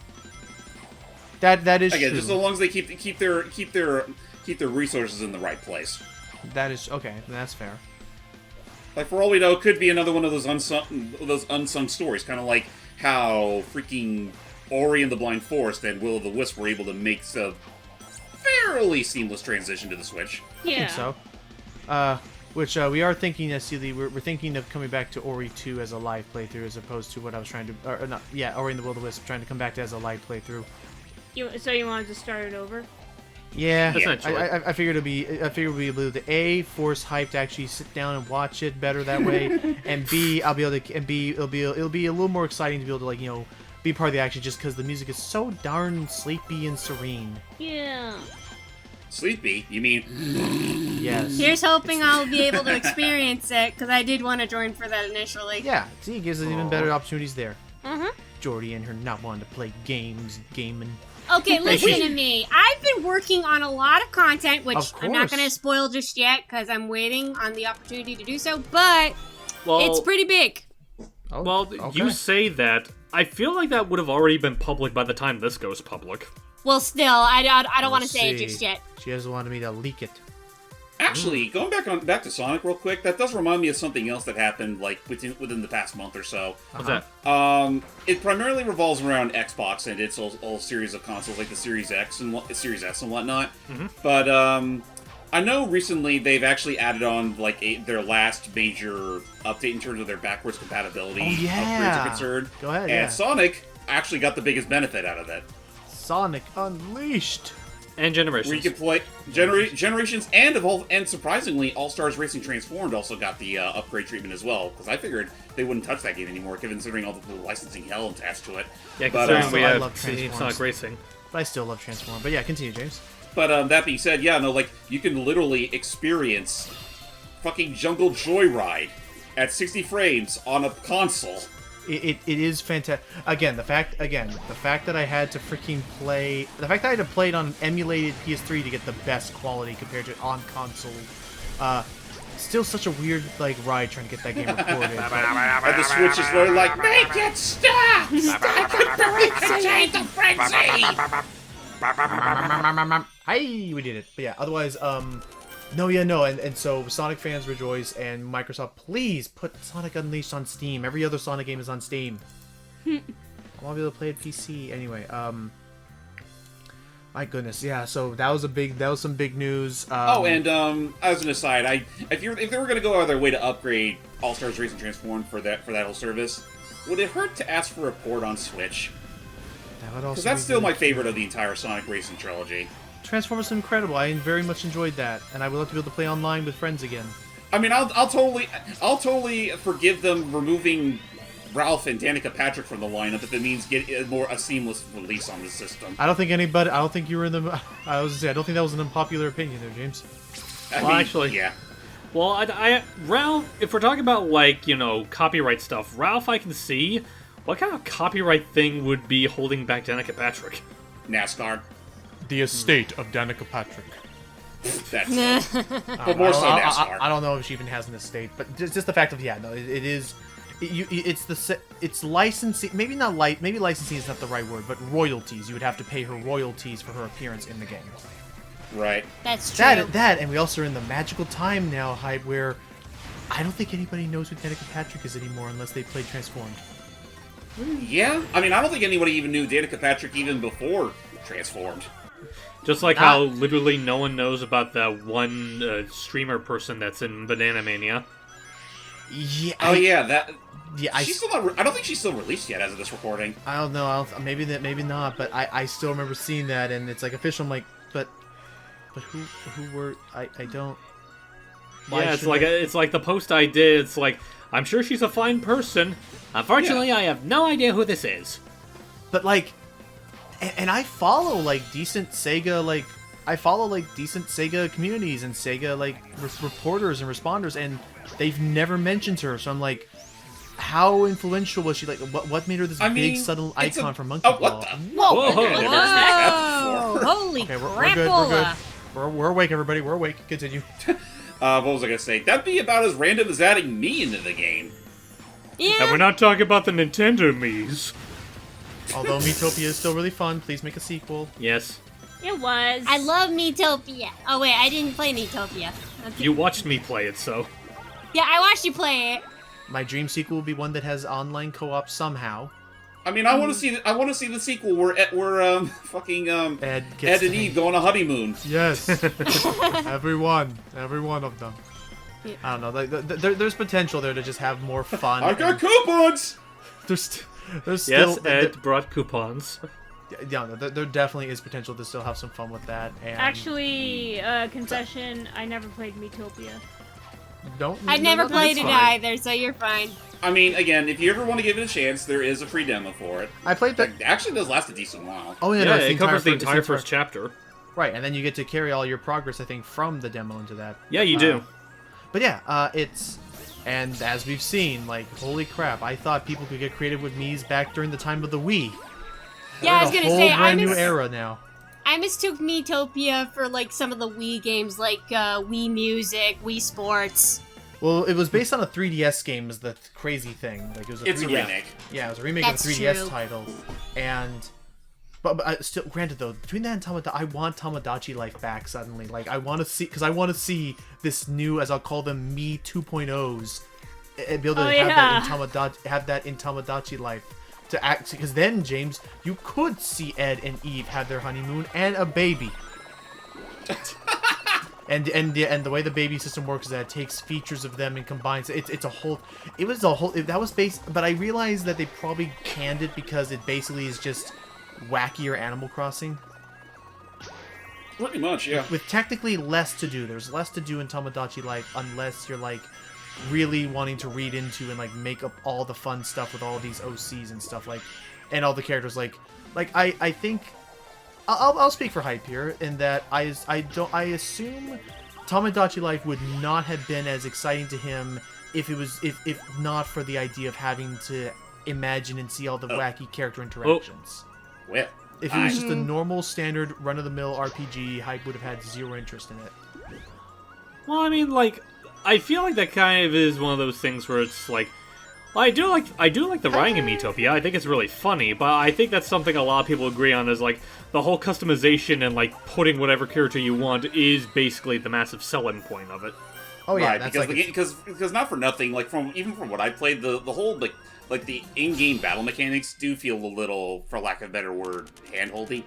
That is again, true. just so long as they keep their resources in the right place. That is okay. That's fair. For all we know, it could be another one of those unsung stories, kind of like how freaking Ori and the Blind Forest and Will of the Wisp were able to make a fairly seamless transition to the Switch. Yeah. I think so. Which we are thinking, we're thinking of coming back to Ori 2 as a live playthrough, as opposed to what I was trying to, Ori and the Will of the Wisp, trying to come back to as a live playthrough. So you wanted to start it over? Yeah, essentially. I figured we'd be able to A, force hype to actually sit down and watch it better that way, and B, it'll be a little more exciting to be able to be part of the action, just because the music is so darn sleepy and serene. Yeah. Sleepy? You mean? Yes. Here's hoping I'll be able to experience it, because I did want to join for that initially. Yeah, see, it gives us even better opportunities there. Mm-hmm. Jordy and her not wanting to play gaming. Okay, listen to me. I've been working on a lot of content, which I'm not going to spoil just yet, because I'm waiting on the opportunity to do so, but it's pretty big. Oh, well, okay. You say that. I feel like that would have already been public by the time this goes public. Well, still, I don't want to say it just yet. She doesn't want me to leak it. Actually, going back to Sonic real quick, that does remind me of something else that happened within the past month or so. What's that? It primarily revolves around Xbox and its whole series of consoles, like the Series X and whatnot. Mm-hmm. But I know recently they've actually added on their last major update in terms of their backwards compatibility upgrades are concerned. Go ahead. And Sonic actually got the biggest benefit out of it. Sonic Unleashed. And Generations. Where you can play Generations and surprisingly, All-Stars Racing Transformed also got the upgrade treatment as well, because I figured they wouldn't touch that game anymore, considering all the licensing hell attached to it. Yeah, considering we I have love Sonic Racing. But I still love Transform. But yeah, continue, James. But that being said, you can literally experience fucking Jungle Joyride at 60 frames on a console. It is fantastic. Again, the fact that I had to freaking play, the fact that I had to play it on emulated PS3 to get the best quality compared to on console, still such a weird ride trying to get that game recorded. And the Switch is really make it stop! I can barely contain the frenzy! Hey, we did it. But yeah, otherwise, and so Sonic fans rejoice, and Microsoft, please put Sonic Unleashed on Steam. Every other Sonic game is on Steam. I want to be able to play it PC. Anyway, My goodness, yeah. So that was some big news. And as an aside, if they were going to go out of their way to upgrade All Stars Racing Transformed for that whole service, would it hurt to ask for a port on Switch? That would also Because that's be still really my favorite of the entire Sonic Racing trilogy. Transformers is incredible. I very much enjoyed that, and I would love to be able to play online with friends again. I mean, I'll totally forgive them removing Ralph and Danica Patrick from the lineup if it means get a seamless release on the system. I don't think you were in the. I was gonna say, I don't think that was an unpopular opinion there, James. Actually, yeah. Well, Ralph, if we're talking about, like, copyright stuff, Ralph I can see. What kind of copyright thing would be holding back Danica Patrick? NASCAR. The estate of Danica Patrick. That's but more so NASCAR. I don't know if she even has an estate, but just the fact of it is. It's licensing. Maybe licensing is not the right word, but royalties. You would have to pay her royalties for her appearance in the game. Right. That's true. That, and we also are in the magical time now, hype, where I don't think anybody knows who Danica Patrick is anymore unless they played Transformed. Yeah, I mean, I don't think anybody even knew Danica Patrick even before Transformed. Just like how literally no one knows about that one streamer person that's in Banana Mania. Yeah. She's still not. I don't think she's still released yet as of this recording. I don't know. Maybe not. But I still remember seeing that, and it's like official. I'm like, but who were I don't. Yeah, it's like the post I did. It's like, I'm sure she's a fine person. Unfortunately, I have no idea who this is. But like, and I follow decent Sega decent Sega communities and Sega reporters and responders, and they've never mentioned her. So I'm like, how influential was she? Like, what made her this big subtle icon for Monkey Ball? What the? Whoa! Okay, I never experienced that before. Holy Okay, crap! we're good. We're awake, everybody. We're awake. Continue. What was I gonna say? That'd be about as random as adding me into the game. And Yeah. we're not talking about the Nintendo Mii's. Although Miitopia is still really fun, please make a sequel. Yes. It was. I love Miitopia. Oh wait, I didn't play Miitopia. You watched me play it, so. Yeah, I watched you play it. My dream sequel will be one that has online co-op somehow. I mean, I want to see the sequel where fucking Ed Ed and Eve go on a honeymoon. Yes, every one of them. Yeah. I don't know. There's potential there to just have more fun. I got coupons. There's still. Yes, Ed brought coupons. Yeah, no, there definitely is potential to still have some fun with that. And Actually, confession, I never played Miitopia. I never that's played it fine. either, so you're fine. I mean, again, if you ever want to give it a chance, there is a free demo for it. I played that. It actually does last a decent while. Oh yeah, Yeah, no, it's it covers the entire it's first chapter. Right, and then you get to carry all your progress, I think, from the demo into that. Yeah, you do. But yeah, it's. And as we've seen, holy crap, I thought people could get creative with Mii's back during the time of the Wii. Yeah, I was We're in a gonna whole say, brand new era now. I mistook Miitopia for some of the Wii games, like Wii Music, Wii Sports. Well, it was based on a 3DS game, is the crazy thing. It was It's a 3DS remake. Yeah, it was a remake That's of a 3DS true. title. And but still, granted though, between that and Tamagotchi, I want Tamagotchi life back suddenly. I want to see this new, as I'll call them, Me 2.0s, and be able to have that in Tamagotchi life. To act, because then, James, you could see Ed and Eve have their honeymoon and a baby. And the way the baby system works is that it takes features of them and combines it. That was based, but I realized that they probably canned it because it basically is just wackier Animal Crossing. Pretty much, yeah. With technically less to do. There's less to do in Tamagotchi life unless you're really wanting to read into and make up all the fun stuff with all these OCs and stuff and all the characters I think I'll speak for hype here in that I assume Tamagotchi life would not have been as exciting to him if not for the idea of having to imagine and see all the wacky character interactions. Well, If it was just a normal standard run-of-the-mill RPG, hype would have had zero interest in it. Well, I mean, I feel like that kind of is one of those things where it's I do like the writing in Miitopia. I think it's really funny, but I think that's something a lot of people agree on is the whole customization and putting whatever character you want is basically the massive selling point of it. Oh yeah, right, that's because not for nothing, from what I played, the whole the in-game battle mechanics do feel a little, for lack of a better word, hand-holdy.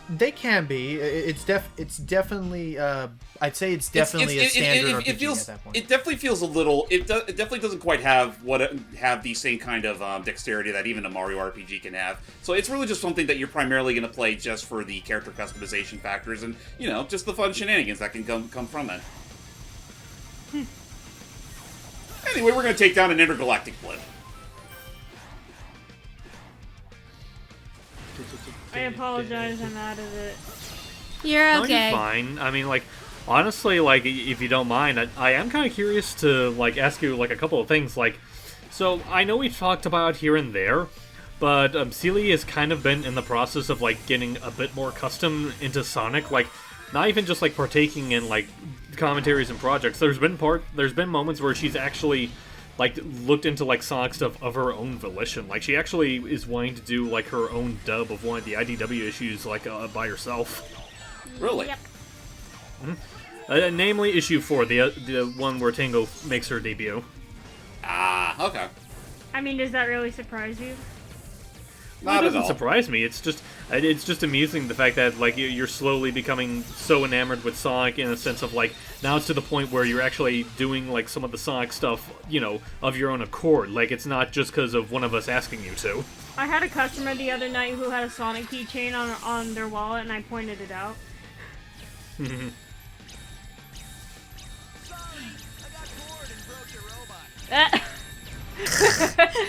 They can be. It's definitely. I'd say it's definitely a standard RPG at that point. It definitely feels a little. It definitely doesn't quite have the same kind of dexterity that even a Mario RPG can have. So it's really just something that you're primarily going to play just for the character customization factors and just the fun shenanigans that can come from it. Anyway, we're going to take down an intergalactic blimp. I apologize, I'm out of it. You're No, okay. you're fine. I mean, like, honestly, like, if you don't mind, I am kind of curious to, like, ask you, like, a couple of things. Like, so, I know we've talked about here and there, but Sealy has kind of been in the process of, like, getting a bit more custom into Sonic. Like, not even just, like, partaking in, like, commentaries and projects. There's been moments where she's actually, like, looked into, like, Sonic stuff of her own volition. Like, she actually is wanting to do, like, her own dub of one of the IDW issues, like, by herself. Really? Yep. Namely issue 4, the one where Tango makes her debut. Ah, okay. I mean, does that really surprise you? Well, Not it at doesn't all. surprise me. It's just amusing the fact that, like, you're slowly becoming so enamored with Sonic in a sense of, like, now it's to the point where you're actually doing, like, some of the Sonic stuff, of your own accord. Like, it's not just because of one of us asking you to. I had a customer the other night who had a Sonic keychain on their wallet, and I pointed it out.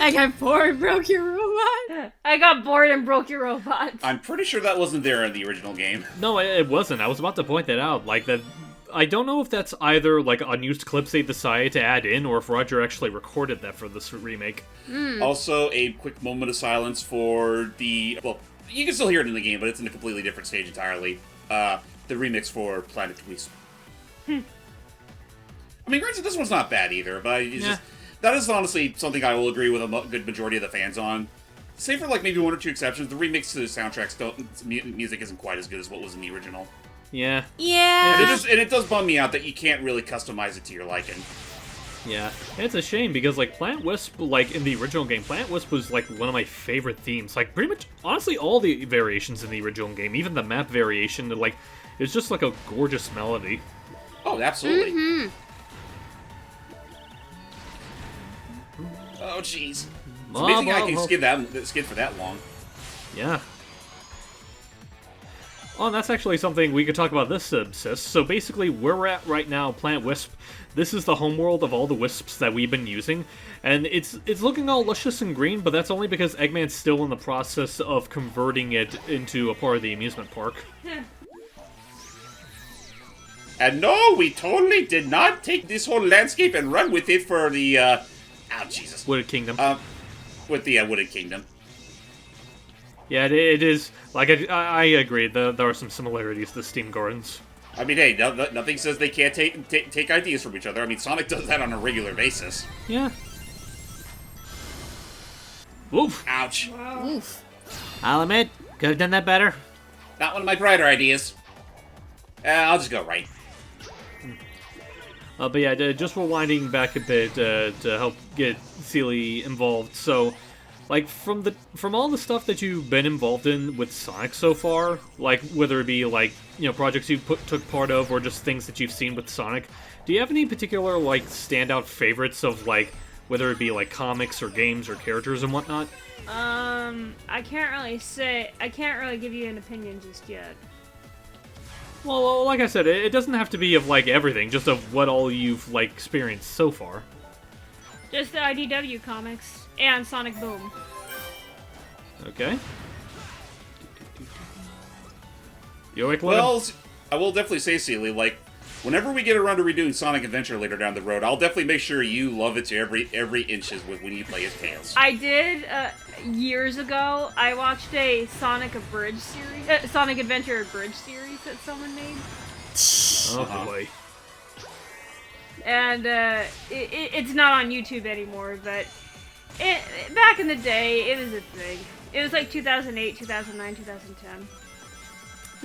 I got bored and broke your robot. I got bored and broke your robot. I'm pretty sure that wasn't there in the original game. No, it wasn't. I was about to point that out. Like, that. I don't know if that's either, like, unused clips they decided to add in, or if Roger actually recorded that for this remake. Also, a quick moment of silence for the... Well, you can still hear it in the game, but it's in a completely different stage entirely. The remix for Planet Wisp. I mean, granted, this one's not bad either, but it's just... That is honestly something I will agree with a good majority of the fans on. Save for, like, maybe one or two exceptions, the remix to the soundtracks music isn't quite as good as what was in the original. Yeah. Yeah. And it does bum me out that you can't really customize it to your liking. Yeah, and it's a shame because, like, Planet Wisp, like, in the original game, Planet Wisp was, like, one of my favorite themes. Like, pretty much, honestly, all the variations in the original game, even the map variation, like, it's just, like, a gorgeous melody. Oh, absolutely. Oh, jeez. It's amazing I can skid for that long. Yeah. Oh, and that's actually something we could talk about this, Sis. So basically, where we're at right now, Planet Wisp, this is the homeworld of all the wisps that we've been using, and it's looking all luscious and green, but that's only because Eggman's still in the process of converting it into a part of the amusement park. And no, we totally did not take this whole landscape and run with it for the, oh, Jesus. Wooded Kingdom. With the Wooded Kingdom. Yeah, it is. Like, I agree. There are some similarities to Steam Gardens. I mean, hey, nothing says they can't take ideas from each other. I mean, Sonic does that on a regular basis. Yeah. Oof. Ouch. Oof. I'll admit, could have done that better. Not one of my brighter ideas. I'll just go right. But yeah, just rewinding back a bit to help get Sealy involved. So, like, from all the stuff that you've been involved in with Sonic so far, like, whether it be, like, projects you took part of or just things that you've seen with Sonic, do you have any particular, like, standout favorites of, like, whether it be, like, comics or games or characters and whatnot? I can't really give you an opinion just yet. Well, like I said, it doesn't have to be of, like, everything, just of what all you've, like, experienced so far. Just the IDW comics and Sonic Boom. Okay. You awake, Logan? Well, I will definitely say, Sealy, like, whenever we get around to redoing Sonic Adventure later down the road, I'll definitely make sure you love it to every inches with when you play as Tails. I did years ago. I watched a Sonic Abridged series, Sonic Adventure Abridged series that someone made, Oh boy. and it's not on YouTube anymore. But back in the day, it was a thing. It was like 2008, 2009, 2010.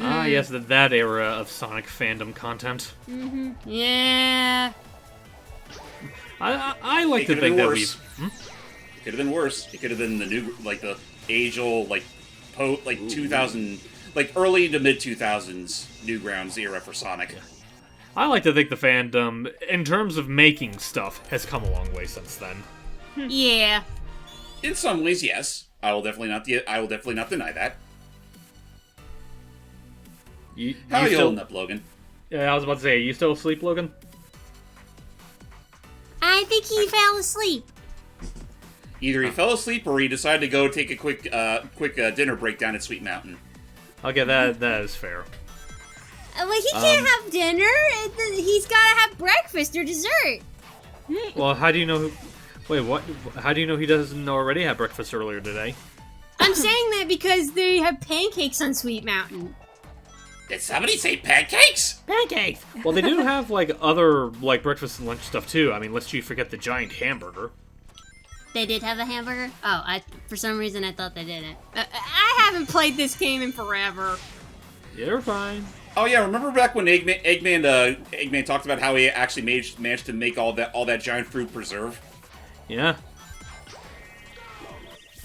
Ah, yes, that era of Sonic fandom content. Yeah. I like It to could have think been that worse. we've... It could have been worse. It could have been the new, like, the age-old, like, like 2000, like early to mid 2000s Newgrounds era for Sonic. I like to think the fandom, in terms of making stuff, has come a long way since then. Yeah. In some ways, yes. I will definitely not deny that. How are you holding up, Logan? Yeah, I was about to say, are you still asleep, Logan? I think he fell asleep. Either he fell asleep or he decided to go take a quick dinner break down at Sweet Mountain. Okay, that is fair. Well, he can't have dinner. He's gotta have breakfast or dessert. Well, how do you know? Wait, what? How do you know he doesn't already have breakfast earlier today? I'm saying that because they have pancakes on Sweet Mountain. Did somebody say pancakes? Pancakes! Well, they do have like other like breakfast and lunch stuff too. I mean, lest you forget the giant hamburger. They did have a hamburger? Oh, for some reason I thought they didn't. I haven't played this game in forever. You're fine. Oh yeah, remember back when Eggman talked about how he actually managed to make all that giant fruit preserve? Yeah.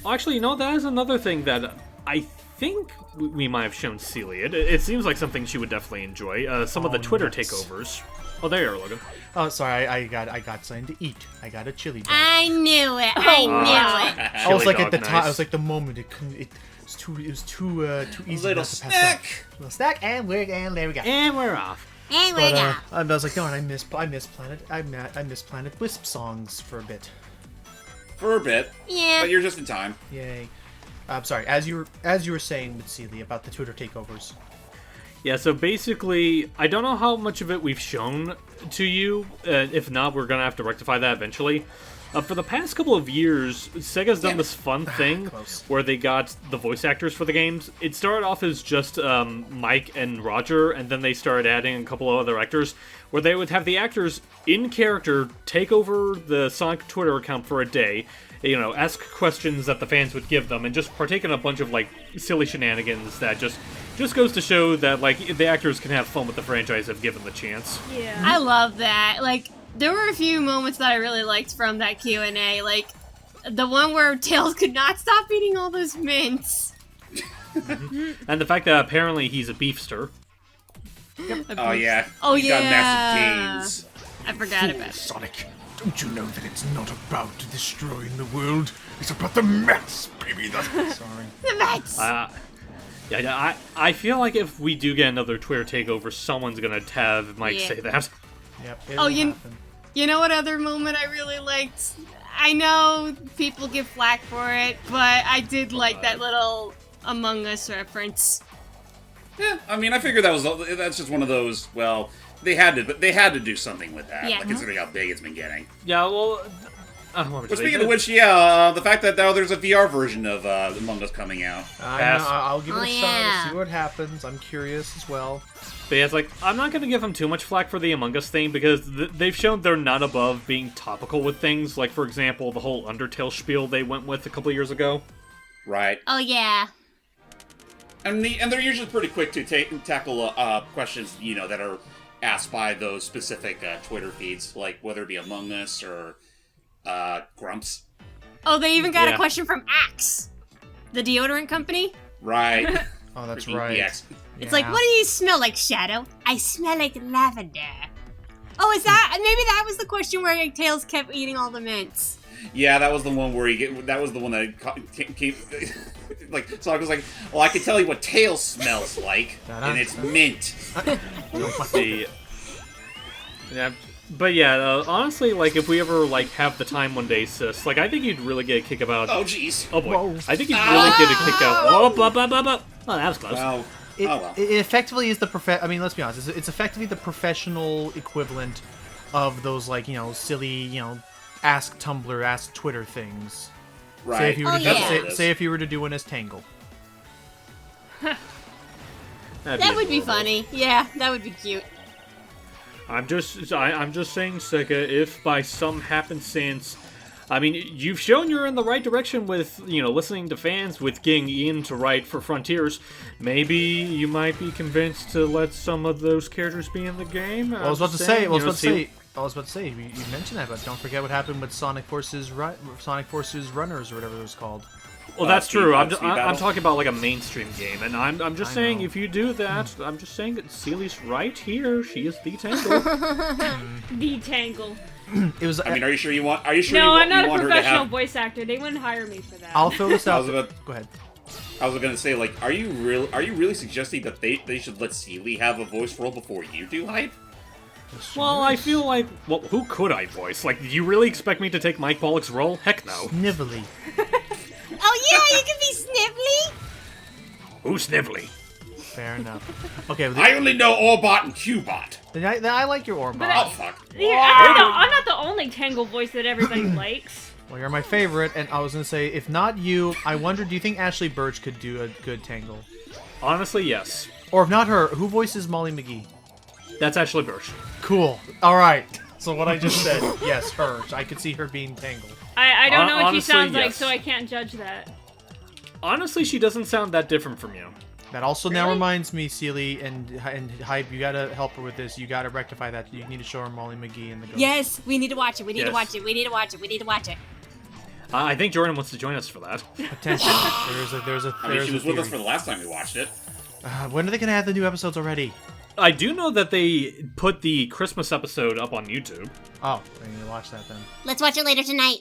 Actually, you know, that is another thing that I think we might have shown Celia. It seems like something she would definitely enjoy. Some of the Twitter takeovers. Oh, there you are, Logan. Oh, sorry, I got something to eat. I got a chili dog. I knew it. I knew it. I was like at the Chili dog, time. I nice. was like the moment it couldn't. It was too easy. Little not to pass up. snack. Little snack, and there we go. And we're off. Hey, we But go. I was like, darn, I miss Planet Wisp songs for a bit. For a bit, Yeah. but you're just in time. Yay. I'm sorry. As you were saying with Celia about the Twitter takeovers. Yeah, so basically, I don't know how much of it we've shown to you. If not, we're going to have to rectify that eventually. For the past couple of years, Sega's done this fun thing Close. where they got the voice actors for the games. It started off as just Mike and Roger, and then they started adding a couple of other actors, where they would have the actors in character take over the Sonic Twitter account for a day, you know, ask questions that the fans would give them, and just partake in a bunch of, like, silly shenanigans that just goes to show that, like, the actors can have fun with the franchise if given the chance. Yeah. I love that. Like, there were a few moments that I really liked from that Q&A. Like, the one where Tails could not stop eating all those mints. And the fact that apparently he's a beefster. Oh yeah. Oh, He's got yeah. massive gains. I forgot about it. Sonic, don't you know that it's not about destroying the world? It's about the mess, baby. Sorry. The Mets! Yeah, I feel like if we do get another Twitter takeover, someone's gonna have Mike Yeah. say that. Yep. Oh, It'll you- happen. You know what other moment I really liked? I know people give flack for it, but I did like that little Among Us reference. Yeah, I mean, I figured that's just one of those. Well, they had to do something with that, Yeah. like, considering how big it's been getting. Yeah, well, But speaking of which, yeah, the fact that now there's a VR version of Among Us coming out. Pass. I'll give it Oh, a shot. yeah. Let's see what happens. I'm curious as well. But yeah, it's like, I'm not going to give them too much flack for the Among Us thing, because they've shown they're not above being topical with things, like, for example, the whole Undertale spiel they went with a couple years ago. Right. Oh, yeah. And they're usually pretty quick to tackle questions, you know, that are asked by those specific Twitter feeds, like whether it be Among Us or Grumps. Oh, they even got Yeah. a question from Axe, the deodorant company. Right. Oh, that's Freaking right. EX. It's like, what do you smell like, Shadow? I smell like lavender. Oh, is that maybe that was the question where like, Tails kept eating all the mints? Yeah, that was the one where that was the one that came like, so I was like, well, I can tell you what Tails smells like, and it's mint. Yeah, but yeah, honestly, like, if we ever, like, have the time one day, sis, like, I think you'd really get a kick about... Oh, jeez. Oh, boy. Whoa. I think you'd really get a kick out... Oh, Oh, that was close. Wow. It, Oh, well. it effectively is I mean, let's be honest. It's effectively the professional equivalent of those, like, you know, silly, you know, ask Tumblr, ask Twitter things. Right. Say if you were Oh, to yeah. That's what it is. say if you were to do an as Tangle. That would be adorable. funny. Yeah, that would be cute. I'm just saying, Sega, if by some happenstance, I mean, you've shown you're in the right direction with, you know, listening to fans, with getting Ian to write for Frontiers, maybe you might be convinced to let some of those characters be in the game. I was about to say, you mentioned that, but don't forget what happened with Sonic Forces Runners or whatever it was called. Well, that's speed- true. I'm speed I'm battle. talking about like a mainstream game, and I'm just saying if you do that, I'm just saying that Seely's right here. She is the Tangle. Detangle. It was. I mean, are you sure you want? Are you sure No, you want, I'm not you a want her to professional have? voice actor. They wouldn't hire me for that. I'll fill this I out. was about- Go ahead. I was gonna say, like, are you really suggesting that they should let Seely have a voice role before you do, Hype? Well, I feel like, well, who could I voice? Like, do you really expect me to take Mike Pollock's role? Heck no. Nivelly. Oh yeah, you can be Snivelly. Who's Snively? Fair enough. Okay, I only know Orbot and Qbot. then I like your Orbot. But Oh fuck. Yeah, I'm not the only Tangle voice that everybody likes. Well, you're my favorite, and I was gonna say, if not you, I wonder, do you think Ashley Birch could do a good Tangle? Honestly, yes. Or if not her, who voices Molly McGee? That's Ashley Birch. Cool. All right. So what I just said, yes, her. I could see her being Tangled. I don't know what she Honestly, sounds like, yes. so I can't judge that. Honestly, she doesn't sound that different from you. That also now Really? reminds me, Seely and Hype, you gotta help her with this. You gotta rectify that. You need to show her Molly McGee in the ghost. Yes, we need to watch it. We need to Yes. watch it. We need to watch it. We need to watch it. I think Jordan wants to join us for that. Attention. There's a I mean, she was with us for theory. the last time we watched it. When are they gonna have the new episodes already? I do know that they put the Christmas episode up on YouTube. Oh, I need to watch that then. Let's watch it later tonight.